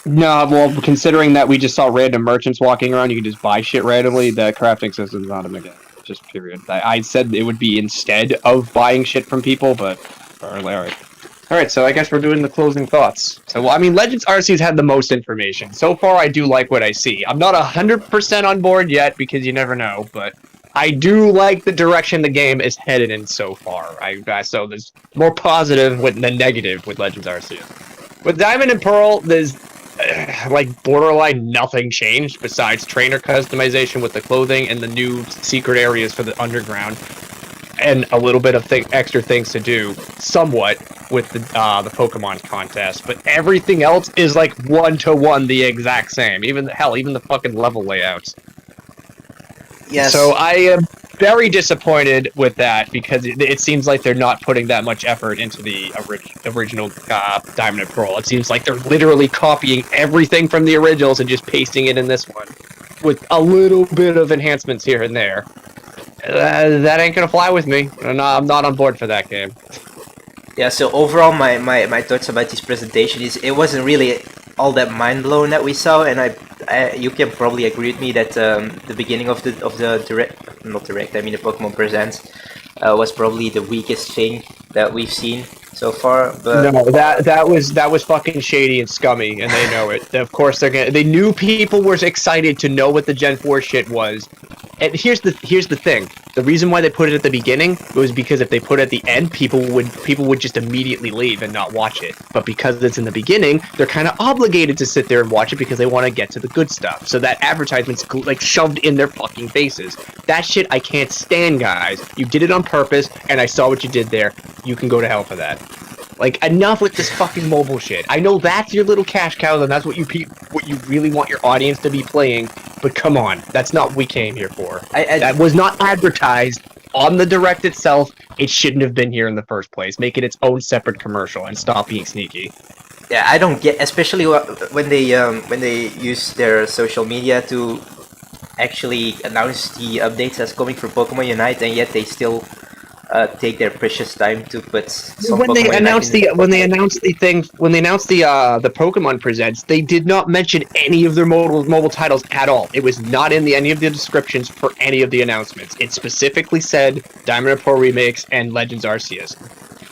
No, well, considering that we just saw random merchants walking around, you can just buy shit randomly. The crafting system's not in the game. Just period. I said it would be instead of buying shit from people, but alright. Alright, so I guess we're doing the closing thoughts. So, well, I mean, Legends Arceus had the most information. So far, I do like what I see. I'm not 100% on board yet, because you never know, but I do like the direction the game is headed in so far. So there's more positive than negative with Legends Arceus. With Diamond and Pearl, there's like borderline nothing changed besides trainer customization with the clothing and the new secret areas for the underground, and a little bit of extra things to do, somewhat, with the Pokemon contest. But everything else is like one-to-one the exact same. Even the fucking level layouts. Yes. So I am very disappointed with that because it seems like they're not putting that much effort into the original Diamond and Pearl. It seems like they're literally copying everything from the originals and just pasting it in this one, with a little bit of enhancements here and there. That ain't gonna fly with me. I'm not on board for that game. Yeah, so overall my thoughts about this presentation is it wasn't really all that mind-blowing that we saw, and I you can probably agree with me that the beginning of the direct, not direct, I mean the Pokemon Presents was probably the weakest thing that we've seen so far. But no, that was fucking shady and scummy, and they know it. Of course they knew people were excited to know what the Gen 4 shit was. And here's the thing. The reason why they put it at the beginning was because if they put it at the end, people would just immediately leave and not watch it. But because it's in the beginning, they're kind of obligated to sit there and watch it because they want to get to the good stuff. So that advertisement's like shoved in their fucking faces. That shit I can't stand, guys. You did it on purpose, and I saw what you did there. You can go to hell for that. Like, enough with this fucking mobile shit. I know that's your little cash cow, and that's what you really want your audience to be playing, but come on, that's not what we came here for. That was not advertised on the Direct itself. It shouldn't have been here in the first place. Make it its own separate commercial and stop being sneaky. Yeah, I don't get, especially when they use their social media to actually announce the updates that's coming for Pokemon Unite, and yet they still take their precious time to put some when they Pokemon announced Unite when they announced the Pokemon Presents, they did not mention any of their mobile titles at all. It was not in any of the descriptions for any of the announcements. It specifically said Diamond and Pearl remakes and Legends Arceus.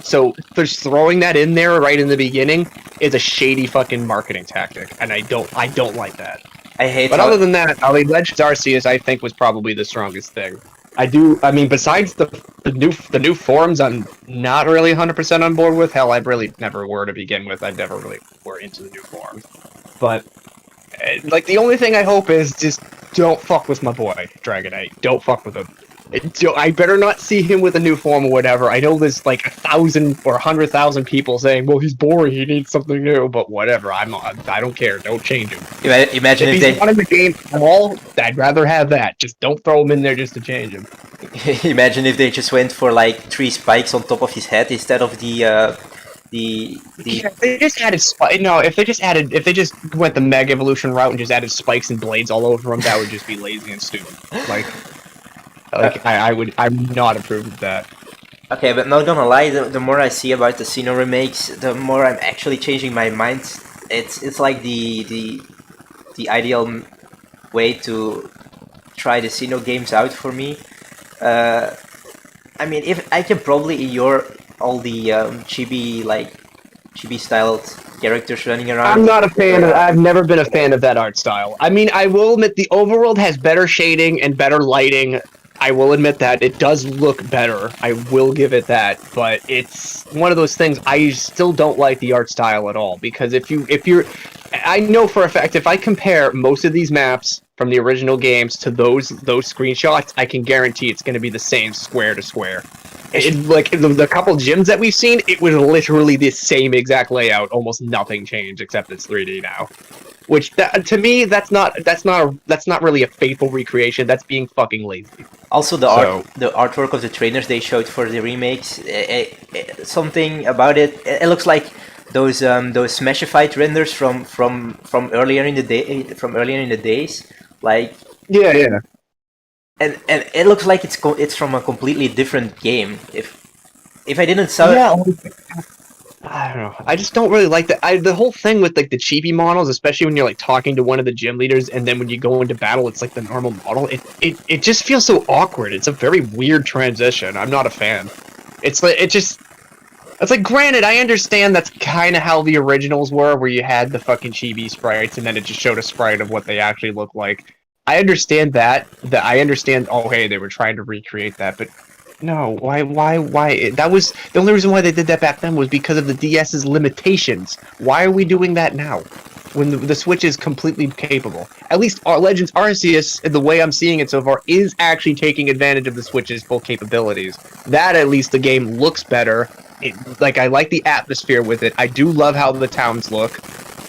So just throwing that in there right in the beginning is a shady fucking marketing tactic, and I don't like that. I hate. But other than that, I mean, Legends Arceus I think was probably the strongest thing. I mean, besides the new forms, I'm not really 100% on board with. Hell, I really never were to begin with. I never really were into the new forms. But, like, the only thing I hope is just don't fuck with my boy, Dragonite. Don't fuck with him. I better not see him with a new form or whatever. I know there's like 1,000 or 100,000 people saying, well, he's boring, he needs something new, but whatever. I don't care. Don't change him. Imagine if he's not in the game at all, I'd rather have that. Just don't throw him in there just to change him. Imagine if they just went for like 3 spikes on top of his head instead of the Yeah, if they just added if they just went the Mega Evolution route and just added spikes and blades all over him, that would just be lazy and stupid. I'm not approved of that. Okay, but not gonna lie, the more I see about the Sinnoh remakes, the more I'm actually changing my mind. It's like the ideal way to try the Sinnoh games out for me. I mean, if I can probably ignore all the chibi styled characters running around. I'm not a fan of. I've never been a fan of that art style. I mean, I will admit the overworld has better shading and better lighting. I will admit that it does look better. I will give it that, but it's one of those things. I still don't like the art style at all because if you're, I know for a fact if I compare most of these maps from the original games to those screenshots, I can guarantee it's going to be the same square to square. Like the couple gyms that we've seen, it was literally the same exact layout. Almost nothing changed except it's 3D now. Which to me, that's not really a faithful recreation. That's being fucking lazy. Also, the artwork of the trainers they showed for the remakes, something about it. It looks like those Smashified renders from earlier in the days, like yeah. And it looks like it's from a completely different game. If I didn't saw I don't know. I just don't really like that. The whole thing with like the chibi models, especially when you're like talking to one of the gym leaders, and then when you go into battle, it's like the normal model. It just feels so awkward. It's a very weird transition. I'm not a fan. It's like granted, I understand that's kind of how the originals were, where you had the fucking chibi sprites, and then it just showed a sprite of what they actually look like. I understand that. I understand. Oh, hey, they were trying to recreate that, but. No, why? That was the only reason why they did that back then was because of the DS's limitations. Why are we doing that now, when the Switch is completely capable? At least our Legends Arceus, the way I'm seeing it so far, is actually taking advantage of the Switch's full capabilities. That at least the game looks better. I like the atmosphere with it. I do love how the towns look.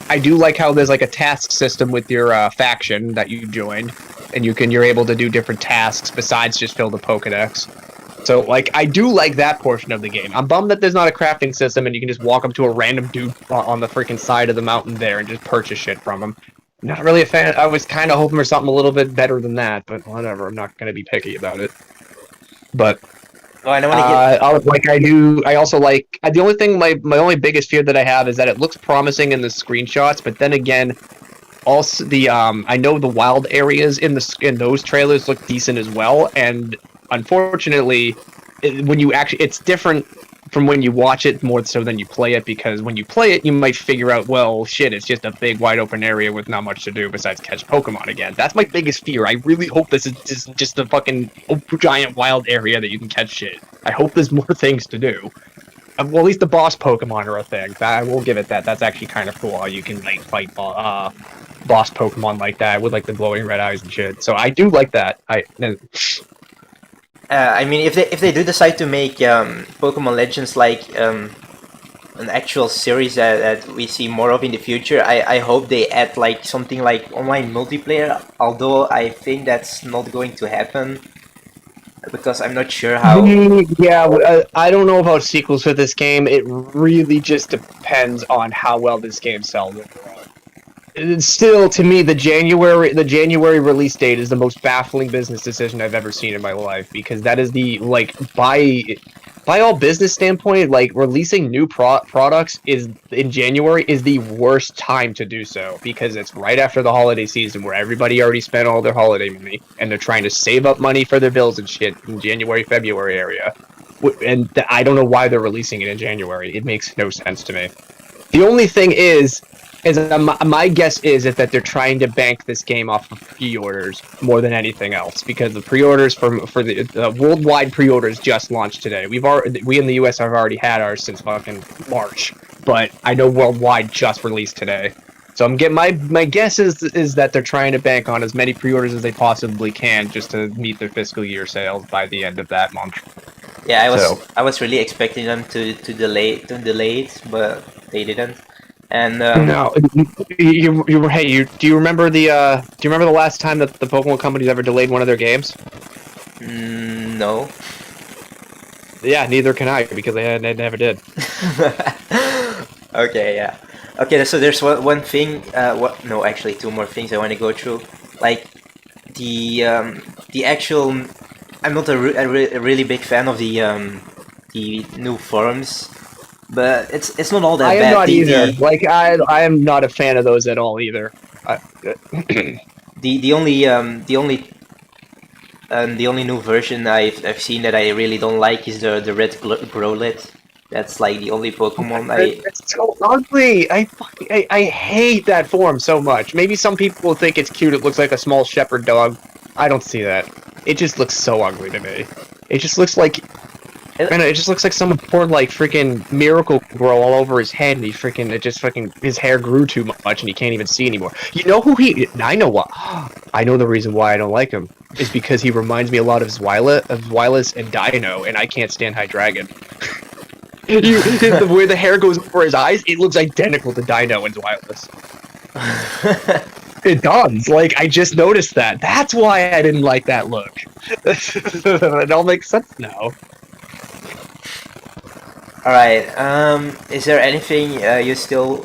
I do like how there's like a task system with your faction that you joined, and you're able to do different tasks besides just fill the Pokedex. So, like, I do like that portion of the game. I'm bummed that there's not a crafting system and you can just walk up to a random dude on the freaking side of the mountain there and just purchase shit from him. Not really a fan. I was kind of hoping for something a little bit better than that, but whatever. I'm not going to be picky about it. But, I don't want to get... I also like... The only thing, my only biggest fear that I have is that it looks promising in the screenshots, but then again... Also, I know the wild areas in those trailers look decent as well, and unfortunately, when you actually, it's different from when you watch it more so than you play it, because when you play it, you might figure out, well, shit, it's just a big wide open area with not much to do besides catch Pokemon again. That's my biggest fear. I really hope this is just a fucking giant wild area that you can catch shit. I hope there's more things to do. Well, at least the boss Pokemon are a thing. I will give it that. That's actually kind of cool how you can like fight boss Pokemon like that with like the glowing red eyes and shit. So I do like that. I mean, if they do decide to make Pokemon Legends like an actual series that we see more of in the future, I hope they add like something like online multiplayer. Although I think that's not going to happen because I'm not sure how. Yeah, I don't know about sequels for this game. It really just depends on how well this game sells overall. Still, to me, the January release date is the most baffling business decision I've ever seen in my life, because that is the like by all business standpoint, like releasing new products is in January is the worst time to do so, because it's right after the holiday season where everybody already spent all their holiday money and they're trying to save up money for their bills and shit in January, February area. And I don't know why they're releasing it in January. It makes no sense to me. The only thing is my guess is that they're trying to bank this game off of pre-orders more than anything else, because the pre-orders for the worldwide pre-orders just launched today. We in the US have already had ours since fucking March, but I know worldwide just released today. So I'm getting my guess is that they're trying to bank on as many pre-orders as they possibly can just to meet their fiscal year sales by the end of that month. Yeah, I was really expecting them to delay it, but they didn't. And no, do you remember the last time that the Pokemon companies ever delayed one of their games? No. Yeah, neither can I, because they never did. Okay, yeah. Okay, so there's one thing. No, actually, two more things I want to go through. Like the actual. I'm not a really big fan of the new forums. But it's not all that bad. I am not either. Like I am not a fan of those at all either. The only new version I've seen that I really don't like is the red Growlithe. That's like the only Pokemon It's so ugly. I hate that form so much. Maybe some people will think it's cute. It looks like a small shepherd dog. I don't see that. It just looks so ugly to me. It just looks like. It just looks like someone poured like freaking Miracle Grow all over his head, and his hair grew too much, and he can't even see anymore. You know who I know what. I know the reason why I don't like him is because he reminds me a lot of Zweilous and Dino, and I can't stand Hydreigon. Where the hair goes over his eyes, it looks identical to Dino and Zweilous. It does. Like, I just noticed that. That's why I didn't like that look. It all makes sense now. Alright, is there anything you still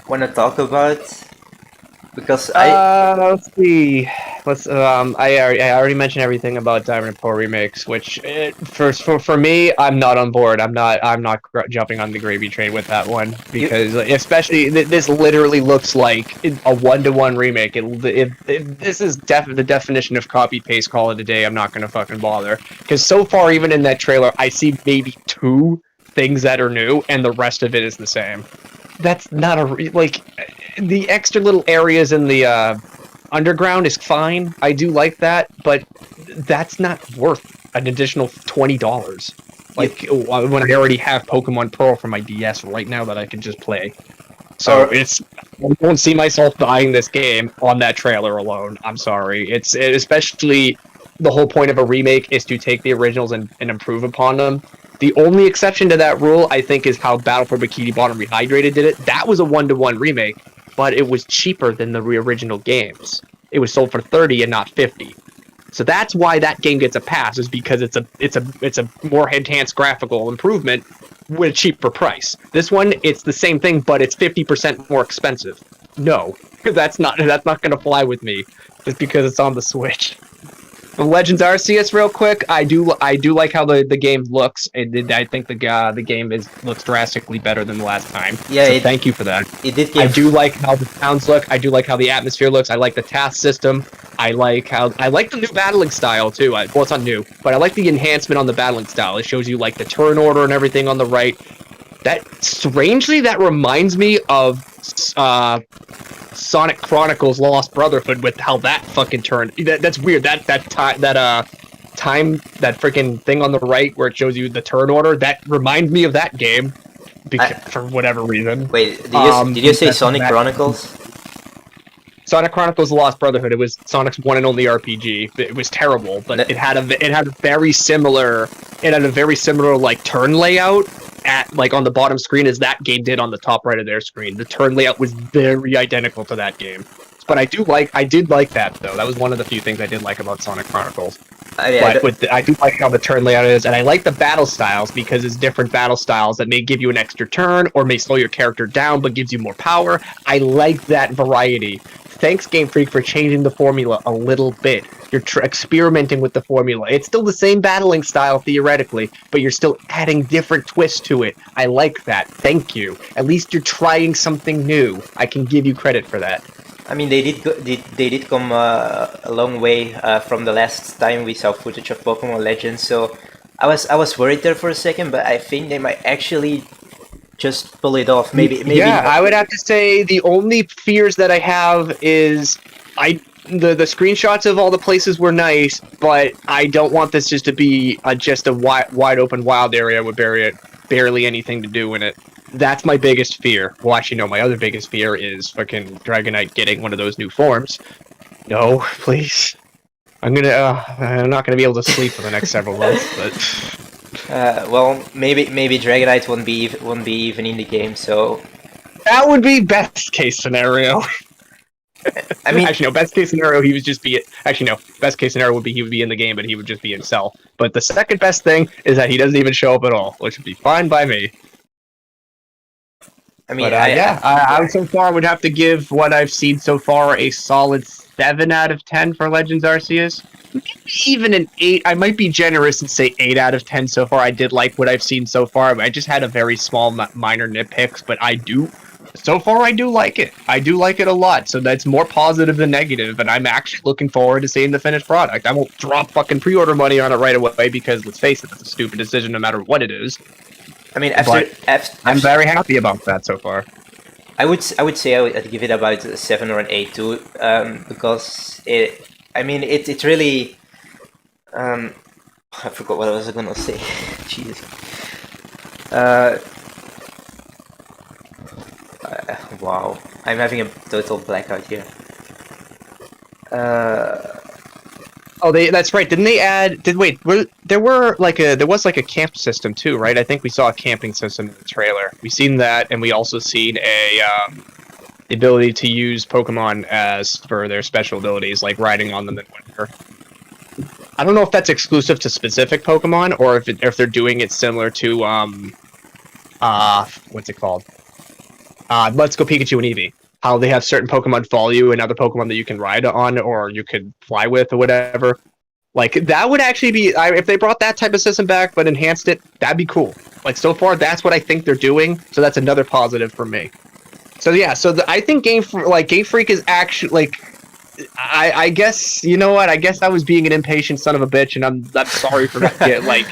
want to talk about? Because let's see. I already mentioned everything about Diamond and Pearl remakes, which for me, I'm not on board. I'm not jumping on the gravy train with that one, because especially this literally looks like a 1-to-1 remake. If this is the definition of copy paste, call it a day. I'm not gonna fucking bother, because so far, even in that trailer, I see maybe 2 things that are new, and the rest of it is the same. That's not the extra little areas in the underground is fine. I do like that, but that's not worth an additional $20. Like, when I already have Pokemon Pearl for my DS right now that I can just play. So I don't see myself buying this game on that trailer alone. I'm sorry. It's especially the whole point of a remake is to take the originals and improve upon them. The only exception to that rule, I think, is how Battle for Bikini Bottom Rehydrated did it. That was a 1-to-1 remake, but it was cheaper than the original games. It was sold for $30 and not $50. So that's why that game gets a pass, is because it's a more enhanced graphical improvement with a cheaper price. This one, it's the same thing, but it's 50% more expensive. No, that's not going to fly with me just because it's on the Switch. Legends Arceus, real quick. I do like how the game looks. I think the game looks drastically better than the last time. Yeah, so thank you for that. It did. I do like how the towns look. I do like how the atmosphere looks. I like the task system. I like the new battling style too. Well, it's not new, but I like the enhancement on the battling style. It shows you like the turn order and everything on the right. That reminds me of Sonic Chronicles Lost Brotherhood with how that fucking turned. That's weird. That freaking thing on the right where it shows you the turn order. That reminds me of that game for whatever reason. Wait, did you say Sonic Chronicles? Sonic Chronicles Lost Brotherhood. It was Sonic's one and only RPG. It was terrible, but it had a very similar like turn layout at like on the bottom screen as that game did on the top right of their screen. The turn layout was very identical to that game. But I did like that though. That was one of the few things I did like about Sonic Chronicles. I do like how the turn layout is, and I like the battle styles because it's different battle styles that may give you an extra turn or may slow your character down but gives you more power. I like that variety. Thanks, Game Freak, for changing the formula a little bit. You're experimenting with the formula. It's still the same battling style, theoretically, but you're still adding different twists to it. I like that. Thank you. At least you're trying something new. I can give you credit for that. I mean, they did come a long way from the last time we saw footage of Pokemon Legends. So I was worried there for a second, but I think they might actually just pull it off. Maybe. Yeah, I would have to say the only fears that I have is the screenshots of all the places were nice, but I don't want this just to be just a wide open wild area with barely anything to do in it. That's my biggest fear. Well, actually, no, my other biggest fear is fucking Dragonite getting one of those new forms. No, please. I'm not gonna be able to sleep for the next several months, but. Well, maybe Dragonite won't be even in the game, so that would be best case scenario. I mean, actually, no. Best case scenario, he would just be. Actually, no. Best case scenario would be he would be in the game, but he would just be himself. But the second best thing is that he doesn't even show up at all, which would be fine by me. I mean, I so far would have to give what I've seen so far a solid 7 out of 10 for Legends Arceus. Maybe even an 8. I might be generous and say 8 out of 10 so far. I did like what I've seen so far. I just had a very small minor nitpicks, but so far I do like it. I do like it a lot, so that's more positive than negative, and I'm actually looking forward to seeing the finished product. I won't drop fucking pre-order money on it right away because, let's face it, that's a stupid decision no matter what it is. I mean, I'm very happy about that so far. I would say I'd give it about a 7 or an 8 too, because it really. I forgot what I was gonna say. Jesus. Wow, I'm having a total blackout here. That's right. Didn't they add? There was like a camp system too, right? I think we saw a camping system in the trailer. We've seen that, and we also seen the ability to use Pokemon for their special abilities, like riding on them in winter. I don't know if that's exclusive to specific Pokemon or if they're doing it similar to what's it called? Let's Go Pikachu and Eevee. How they have certain Pokemon follow you and other Pokemon that you can ride on or you could fly with or whatever. Like, that would actually be... if they brought that type of system back but enhanced it, that'd be cool. Like, so far, that's what I think they're doing, so that's another positive for me. So, yeah, I think Game Freak is actually, like... I guess, you know what? I guess I was being an impatient son of a bitch, and I'm sorry for not getting, like...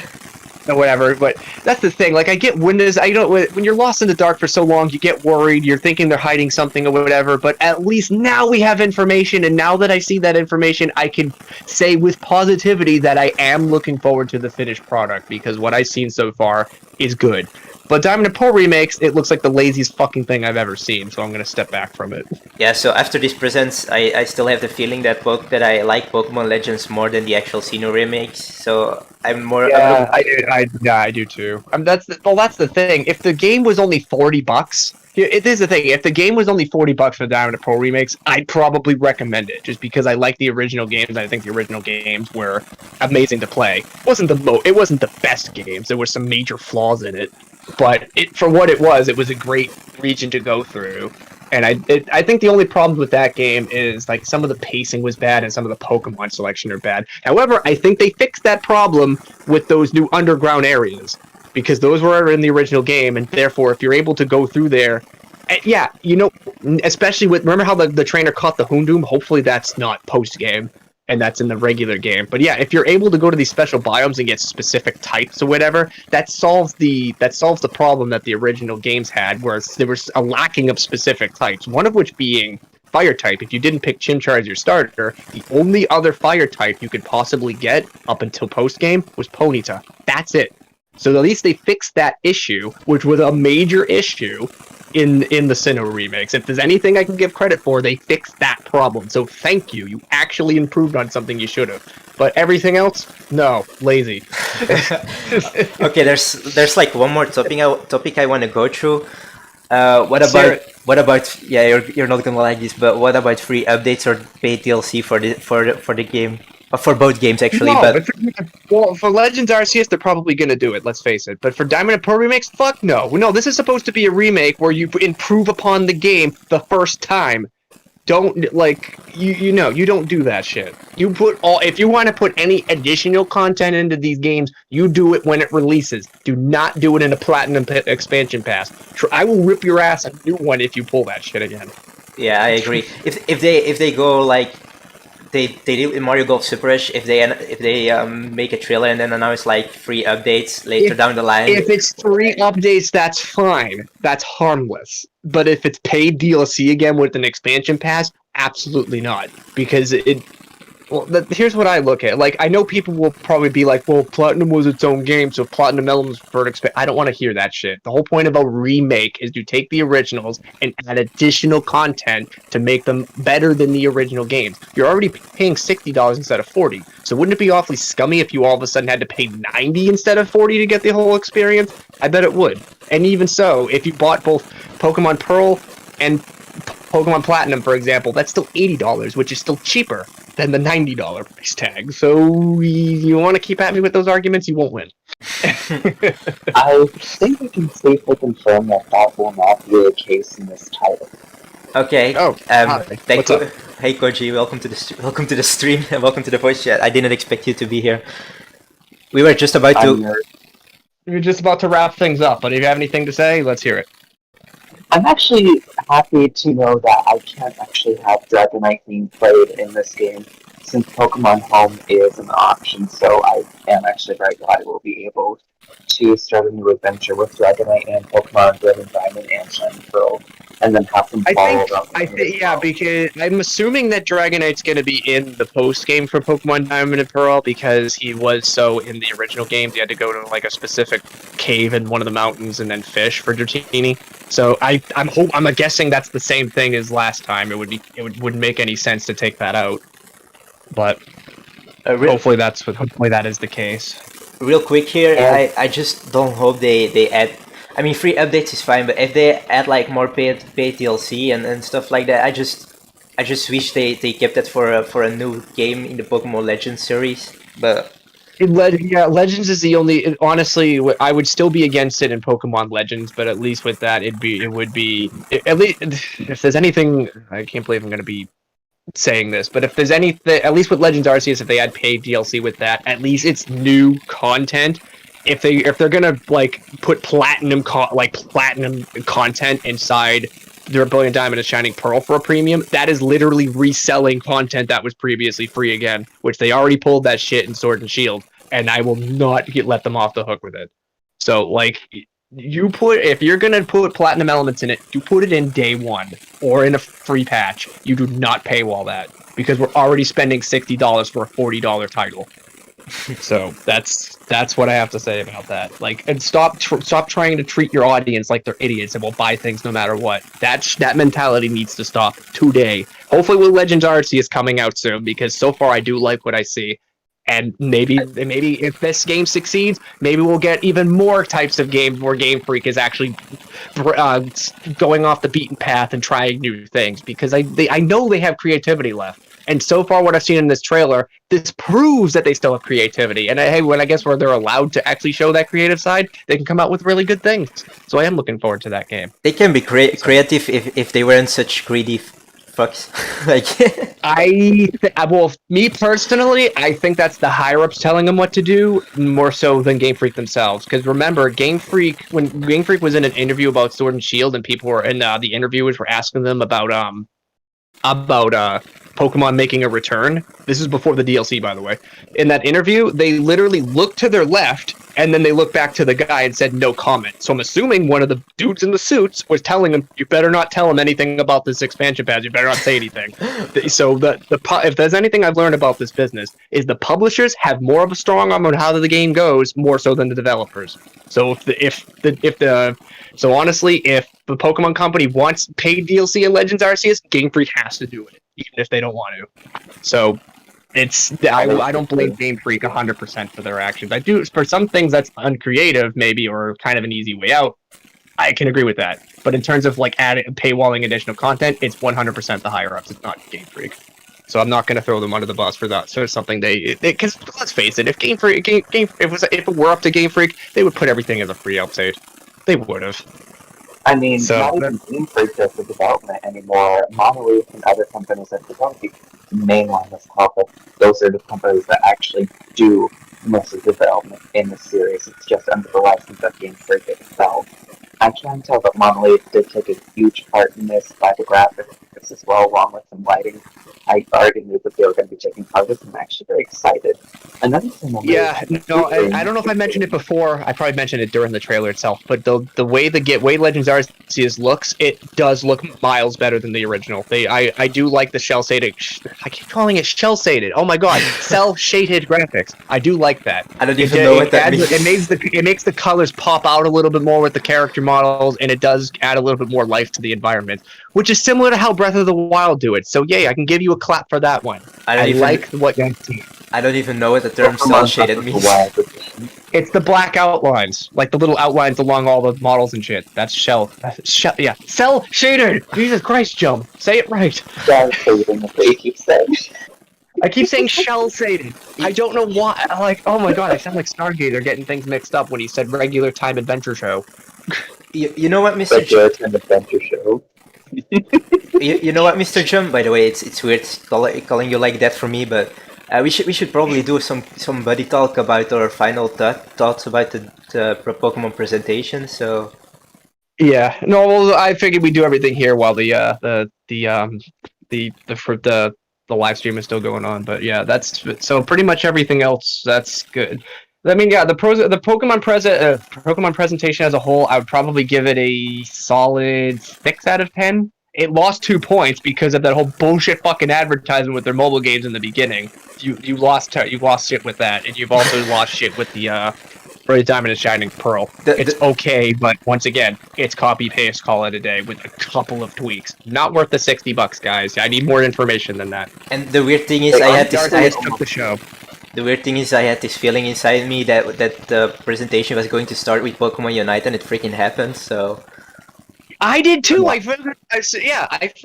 or whatever, but that's the thing. Like, I get when you're lost in the dark for so long, you get worried, you're thinking they're hiding something or whatever, but at least now we have information, and now that I see that information, I can say with positivity that I am looking forward to the finished product, because what I've seen so far is good. But Diamond & Pearl remakes, it looks like the laziest fucking thing I've ever seen, so I'm going to step back from it. Yeah, so after this presents, I still have the feeling that I like Pokemon Legends more than the actual Sinnoh remakes, so I'm more... Yeah, I do too. That's the thing. If the game was only $40... It is the thing. If the game was only $40 for Diamond & Pearl remakes, I'd probably recommend it, just because I like the original games, and I think the original games were amazing to play. It wasn't the best games. There were some major flaws in it. But for what it was a great region to go through. And I think the only problem with that game is like some of the pacing was bad and some of the Pokemon selection are bad. However, I think they fixed that problem with those new underground areas because those were in the original game, and therefore, if you're able to go through there, yeah, you know, especially with remember how the trainer caught the Houndoom. Hopefully, that's not post game. And that's in the regular game. But yeah, if you're able to go to these special biomes and get specific types or whatever, that solves the problem that the original games had, where there was a lacking of specific types. One of which being fire type. If you didn't pick Chimchar as your starter, the only other fire type you could possibly get up until post game was Ponyta. That's it. So at least they fixed that issue, which was a major issue in the Sinnoh remakes. If there's anything I can give credit for, they fixed that problem. So thank you. You actually improved on something you should have. But everything else, no, lazy. Okay, there's like one more topic I want to go through. What about yeah, you're not gonna like this, but what about free updates or paid DLC for the game? For both games, actually. No, but well, for Legends Arceus, they're probably going to do it, let's face it. But for Diamond and Pearl remakes, fuck no. No, this is supposed to be a remake where you improve upon the game the first time. Don't, like, you know, you don't do that shit. If you want to put any additional content into these games, you do it when it releases. Do not do it in a Platinum expansion pass. I will rip your ass a new one if you pull that shit again. yeah, I agree. If they go like they did in Mario Golf Super Rush, if they make a trailer and then announce like free updates later down the line. If it's free updates, that's fine. That's harmless. But if it's paid DLC again with an expansion pass, absolutely not. Because here's what I look at. Like, I know people will probably be like, well, Platinum was its own game, so Platinum Elements for an I don't want to hear that shit. The whole point about remake is to take the originals and add additional content to make them better than the original games. You're already paying $60 instead of $40. So wouldn't it be awfully scummy if you all of a sudden had to pay $90 instead of $40 to get the whole experience? I bet it would. And even so, if you bought both Pokemon Pearl and Pokemon Platinum, for example, that's still $80, which is still cheaper than the $90 price tag. So you want to keep at me with those arguments, you won't win. I think we can safely confirm that will not be the case in this title. Okay. Oh, Hey Koji, welcome to the stream and welcome to the voice chat. I didn't expect you to be here. We were just about to. We're just about to wrap things up, but if you have anything to say, let's hear it. I'm actually happy to know that I can't actually have Dragonite being played in this game, since Pokemon Home is an option, so I am actually very glad I will be able to start a new adventure with Dragonite and Pokemon Red and Diamond and Shining Pearl, and then have them follow yeah, because I'm assuming that Dragonite's going to be in the post game for Pokemon Diamond and Pearl because he was so in the original games. He had to go to like a specific cave in one of the mountains and then fish for Dratini. So I'm guessing that's the same thing as last time. It wouldn't make any sense to take that out, but hopefully that is the case. Real quick here, I just don't hope they add. I mean, free updates is fine, but if they add like more paid DLC and stuff like that, I just wish they kept that for a new game in the Pokemon Legends series. But Legends is the only. Honestly, I would still be against it in Pokemon Legends, but at least with that, it would be at least if there's anything. I can't believe I'm going to be saying this, but if there's anything, at least with Legends Arceus, if they add paid DLC with that, at least it's new content. If they're gonna like put platinum content inside their Brilliant Diamond and Shining Pearl for a premium, that is literally reselling content that was previously free again, which they already pulled that shit in Sword and Shield, and I will not let them off the hook with it. So like, if you're gonna put platinum elements in it, you put it in day one or in a free patch. You do not paywall that because we're already spending $60 for a $40 title. So that's what I have to say about that. Like, and stop trying to treat your audience like they're idiots and will buy things no matter what. That mentality needs to stop today. Hopefully, with Legends Arceus coming out soon, because so far I do like what I see. And maybe if this game succeeds, maybe we'll get even more types of games where Game Freak is actually going off the beaten path and trying new things. Because I know they have creativity left. And so far, what I've seen in this trailer, this proves that they still have creativity. And hey, when I guess where they're allowed to actually show that creative side, they can come out with really good things. So I am looking forward to that game. They can be creative if they weren't such greedy fucks. Well, me personally, I think that's the higher ups telling them what to do more so than Game Freak themselves. Because remember, when Game Freak was in an interview about Sword and Shield, and people were, and the interviewers were asking them about Pokemon making a return. This is before the DLC, by the way. In that interview, they literally looked to their left, and then they looked back to the guy and said no comment. So I'm assuming one of the dudes in the suits was telling him, you better not tell him anything about this expansion pass. You better not say anything. So if there's anything I've learned about this business, is the publishers have more of a strong arm on how the game goes, more so than the developers. So honestly, if the Pokemon Company wants paid DLC in Legends Arceus, Game Freak has to do it, even if they don't want to. So I don't blame Game Freak 100% for their actions. I do for some things that's uncreative, maybe, or kind of an easy way out. I can agree with that. But in terms of like paywalling additional content, it's 100% the higher ups. It's not Game Freak. So I'm not going to throw them under the bus for that. So it's something because let's face it, if Game Freak, if it were up to Game Freak, they would put everything as a free update. They would have. I mean, not even Game Freak does the development anymore. Monolith and other companies that don't mainline this topic, those are the companies that actually do most of the development in the series. It's just under the license of Game Freak itself. I can tell that Monolith did take a huge part in this by the graphics as well, along with some lighting. I already knew that they were going to be taking part of this, and I'm actually very excited. Another thing I don't know if I mentioned it before. I probably mentioned it during the trailer itself, but the way Legends Arceus looks, it does look miles better than the original. I do like the shell-shaded. I keep calling it shell-shaded. Oh my god, cell-shaded graphics. I do like that. I don't even know what that means. It makes the colors pop out a little bit more with the character models, and it does add a little bit more life to the environment, which is similar to how Breath of the Wild do it. So yay, I can give you a clap for that one. I like what you see. I don't even know what the term cell-shaded means. It's the black outlines, like the little outlines along all the models and shit. That's shell. Yeah, cell-shaded! Jesus Christ, Joe. Say it right. Shell-shading, that's what you keep saying. I keep saying shell-shaded. I don't know why. Like, oh my god, I sound like Stargazer getting things mixed up when he said regular time adventure show. You know what, Mr. Regular time adventure show. You know what, Mr. Jum? By the way, it's weird calling you like that for me, but we should probably do some buddy talk about our final thoughts about the Pokemon presentation. So yeah, no, well, I figured we'd do everything here while the live stream is still going on. But yeah, that's so pretty much everything else. That's good. I mean, yeah, the Pokemon presentation as a whole, I would probably give it a solid 6 out of 10. It lost 2 points because of that whole bullshit fucking advertisement with their mobile games in the beginning. You lost shit with that, and you've also lost shit with the Brilliant Diamond and Shining Pearl. It's okay, but once again, it's copy paste, call it a day with a couple of tweaks. Not worth the $60, guys. I need more information than that. And the weird thing is, I took the show. The weird thing is, I had this feeling inside me that the presentation was going to start with Pokemon Unite, and it freaking happened. So I did too. I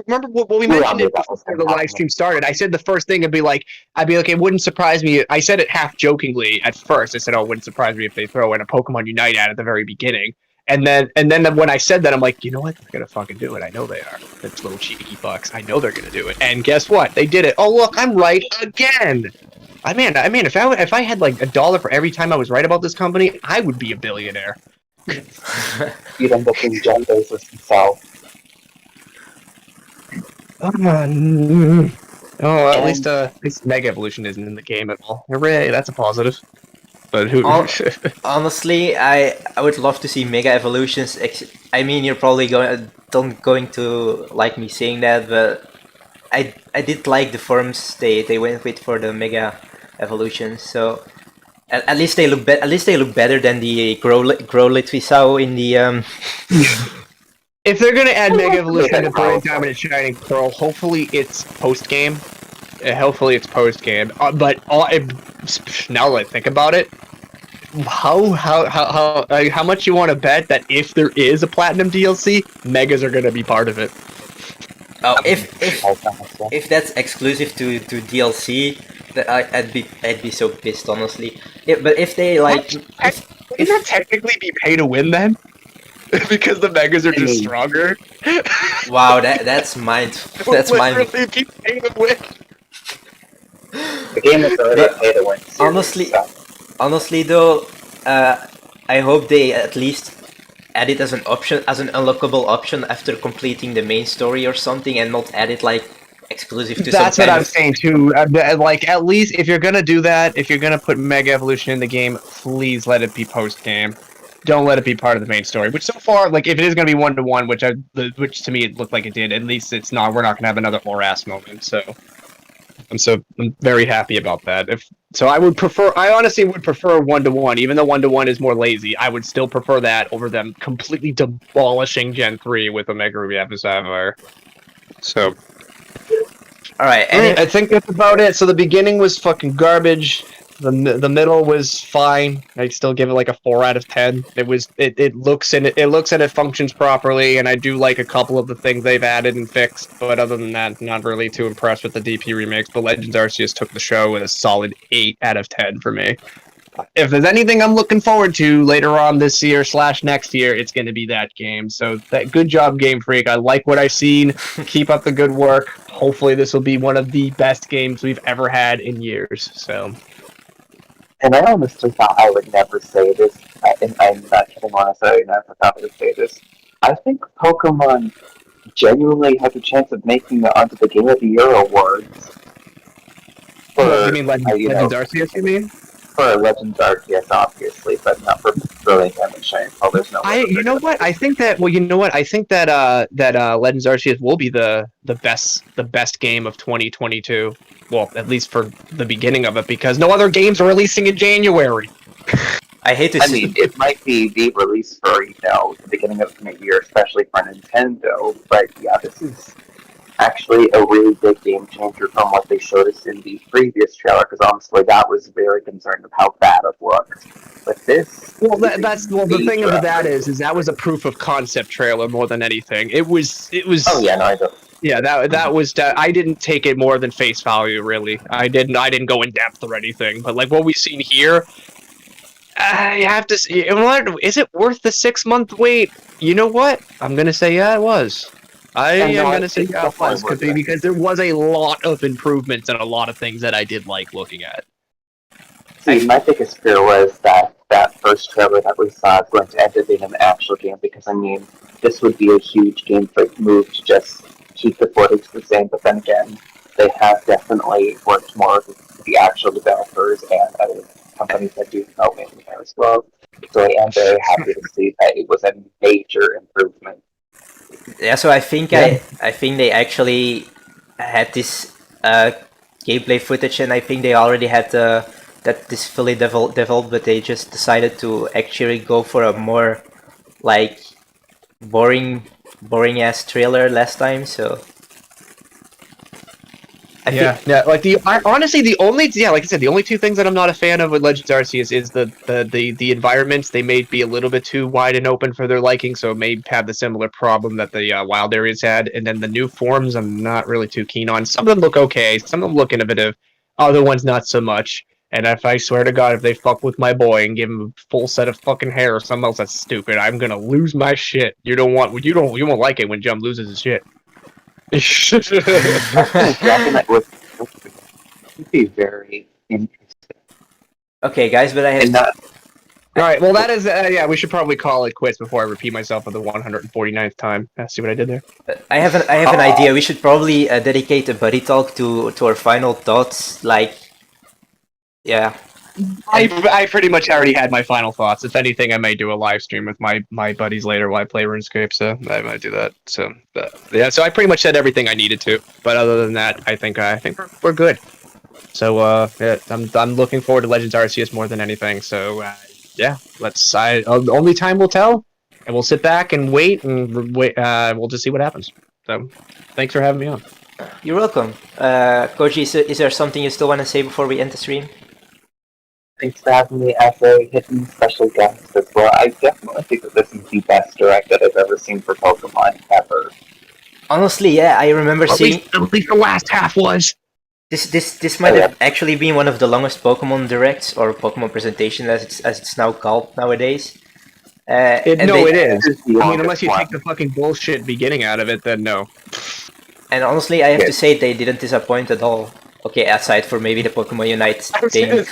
remember what we mentioned it before the live stream started. I said the first thing I'd be like, it wouldn't surprise me. I said it half jokingly at first. I said, oh, it wouldn't surprise me if they throw in a Pokemon Unite ad at the very beginning. And then when I said that, I'm like, you know what? They're gonna fucking do it. I know they are. It's little cheeky fucks. I know they're gonna do it. And guess what? They did it. Oh look, I'm right again. I mean, if I had like $1 for every time I was right about this company, I would be a billionaire. You'd end up in John Bezos himself. Oh, at least Mega Evolution isn't in the game at all. Hooray, that's a positive. But who? Honestly, I would love to see Mega Evolutions. I mean, you're probably going to like me saying that, but I did like the forms they went with for the Mega Evolutions. So at least they look better than the Growlithe we saw in the. If they're gonna add Mega Evolution to Brilliant Diamond and Shining Pearl, hopefully it's post game. But now that I think about it, how much you want to bet that if there is a Platinum DLC, Megas are gonna be part of it? Oh, Like, honestly. if that's exclusive to DLC, that I'd be so pissed, honestly. But if they like, Wouldn't that technically be pay to win then? Because the megas are I just mean- stronger. wow, that's mind, that's mind. Literally be pay to win. The game is already But a pay to win series. honestly, So. honestly though, I hope they at least add it as an option, as an unlockable option after completing the main story or something, and not add it like exclusive to That's some what kind I'm of. saying too. Like, at least if you're gonna do that, if you're gonna put Mega Evolution in the game, please let it be post game. Don't let it be part of the main story. Which so far, like, if it is gonna be 1-to-1, which to me it looked like it did, at least it's not. We're not gonna have another Morass moment. So I'm very happy about that. I honestly would prefer 1-to-1, even though 1-to-1 is more lazy. I would still prefer that over them completely demolishing Gen 3 with Omega Ruby Alpha Sapphire. So. All right, Alright, I think that's about it. So the beginning was fucking garbage. The middle was fine. I'd still give it like a 4 out of 10. It looks and it functions properly, and I do like a couple of the things they've added and fixed. But other than that, not really too impressed with the DP remakes. But Legends Arceus took the show with a solid 8 out of 10 for me. If there's anything I'm looking forward to later on this year / next year, it's going to be that game. So good job, Game Freak. I like what I've seen. Keep up the good work. Hopefully this will be one of the best games we've ever had in years. So. And I honestly thought I would never say this, and I'm not kidding when I say I never thought I would say this. I think Pokemon genuinely has a chance of making it onto the Game of the Year awards. You mean Legends Arceus, you mean? For Legends Arceus, obviously, but not for Brilliant Diamond Shining Pearl. There's no way. You know what? I think that Legends Arceus will be the best game of 2022. Well, at least for the beginning of it, because no other games are releasing in January. I hate to I see. mean, it might be the release for, the beginning of the year, especially for Nintendo, but yeah, this is actually a really big game changer from what they showed us in the previous trailer, because honestly, that was very concerned of how bad it looked. But this... Well, the thing of that is that was a proof of concept trailer more than anything. It was... Oh, yeah, no, I don't. Yeah, that was. I didn't take it more than face value, really. I didn't go in depth or anything. But like what we've seen here, you have to see. Is it worth the 6-month wait? You know what? I'm gonna say yeah, it was. I'm gonna say yeah, it was because there was a lot of improvements and a lot of things that I did like looking at. See, my biggest fear was that first trailer that we saw is going to end up being an actual game, because I mean, this would be a huge Game Freak move to just keep the footage the same, but then again, they have definitely worked more with the actual developers and other companies that do development in there as well. So I am very happy to see that it was a major improvement. Yeah, so I think they actually had this gameplay footage, and I think they already had this fully developed, but they just decided to actually go for a more like boring ass trailer last time. So honestly, the only like I said, the only two things that I'm not a fan of with Legends Arceus is the environments. They may be a little bit too wide and open for their liking, so it may have the similar problem that the wild areas had. And then the new forms, I'm not really too keen on. Some of them look okay, some of them look innovative, other ones not so much. And if I swear to God, if they fuck with my boy and give him a full set of fucking hair or something else that's stupid, I'm gonna lose my shit. You won't like it when Jum loses his shit. Dragonite would be very interesting. okay, guys, but I have. All right, well that is we should probably call it quits before I repeat myself for the 149th time. See what I did there? I have an idea. We should probably dedicate a buddy talk to our final thoughts. Like, yeah. I pretty much already had my final thoughts. If anything, I may do a live stream with my buddies later while I play RuneScape, so I might do that. So so I pretty much said everything I needed to. But other than that, I think we're good. So I'm looking forward to Legends Arceus more than anything. So only time will tell, and we'll sit back and wait, and we'll just see what happens. So thanks for having me on. You're welcome. Koji, is there something you still want to say before we end the stream? Thanks for having me as a hidden special guest as well. I definitely think that this is the best direct that I've ever seen for Pokemon ever. Honestly, yeah, I remember At seeing least the last half was. this might have actually been one of the longest Pokemon directs or Pokemon presentation as it's now called nowadays. It is. This is the I mean, longest unless you take one. the fucking bullshit beginning out of it, then no. And honestly, I have Yeah. to say they didn't disappoint at all. Okay, aside for maybe the Pokemon Unite thing.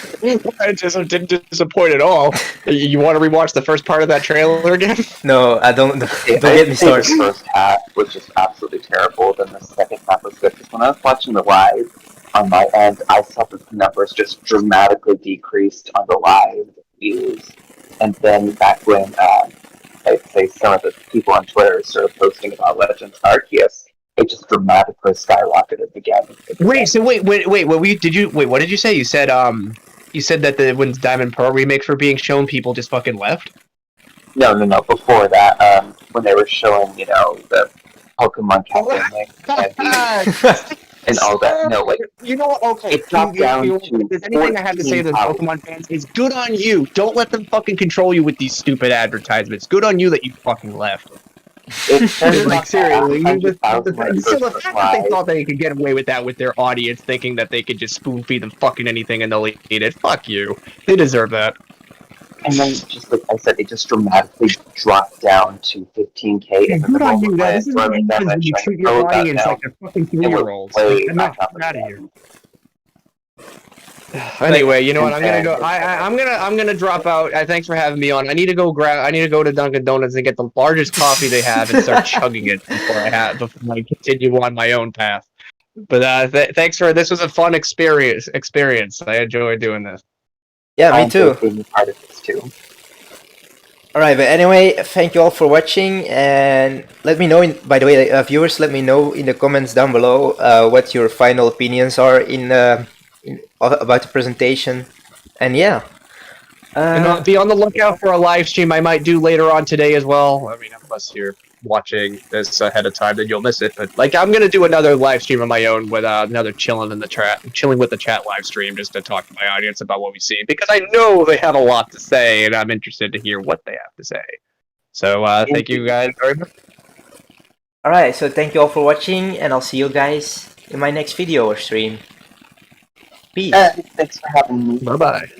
I just didn't disappoint at all. You want to rewatch the first part of that trailer again? No, I don't. Yeah, Don't get me I'd say started. the first half was just absolutely terrible. Then the second half was good. Because when I was watching the live on my end, I saw that the numbers just dramatically decreased on the live views. And then back when I'd say some of the people on Twitter started posting about Legends Arceus, it just dramatically skyrocketed again. Wait. What did you say? You said that when Diamond Pearl remakes were being shown, people just fucking left. No. Before that, when they were showing, the Pokemon Captain and all that. No, like You know what? Okay. it dropped down to If there's anything I have to say to 14 those Pokemon fans, it's good on you. Don't let them fucking control you with these stupid advertisements. Good on you that you fucking left. It started Like off seriously, at 100,000 when it so the first fact that they went thought they could get away with that with their audience, thinking that they could just spoon feed them fucking anything and they'll eat it. Fuck you. They deserve that. and then just like I said, it just dramatically dropped down to 15K. And then the Good on you. moment Now, when this is what Roman happens when you mentioned treat your Pro got audience down, like they're fucking it was 3-year-olds. way I'm not back up out of here. again. Anyway, you know what? I'm gonna go. I'm gonna drop out. Thanks for having me on. I need to go to Dunkin' Donuts and get the largest coffee they have and start chugging it before I continue on my own path. But thanks for this was a fun experience. I enjoyed doing this. Yeah, I me too. enjoyed being a part of this too. Alright, but anyway, thank you all for watching, and let me know, by the way, viewers, let me know in the comments down below what your final opinions are about the presentation, and yeah. And be on the lookout for a live stream I might do later on today as well. I mean, unless you're watching this ahead of time, then you'll miss it. But like, I'm gonna do another live stream of my own with another chilling with the chat live stream just to talk to my audience about what we see because I know they have a lot to say and I'm interested to hear what they have to say. So thank you guys very much. Alright, so thank you all for watching, and I'll see you guys in my next video or stream. Peace. Thanks for having me. Bye bye.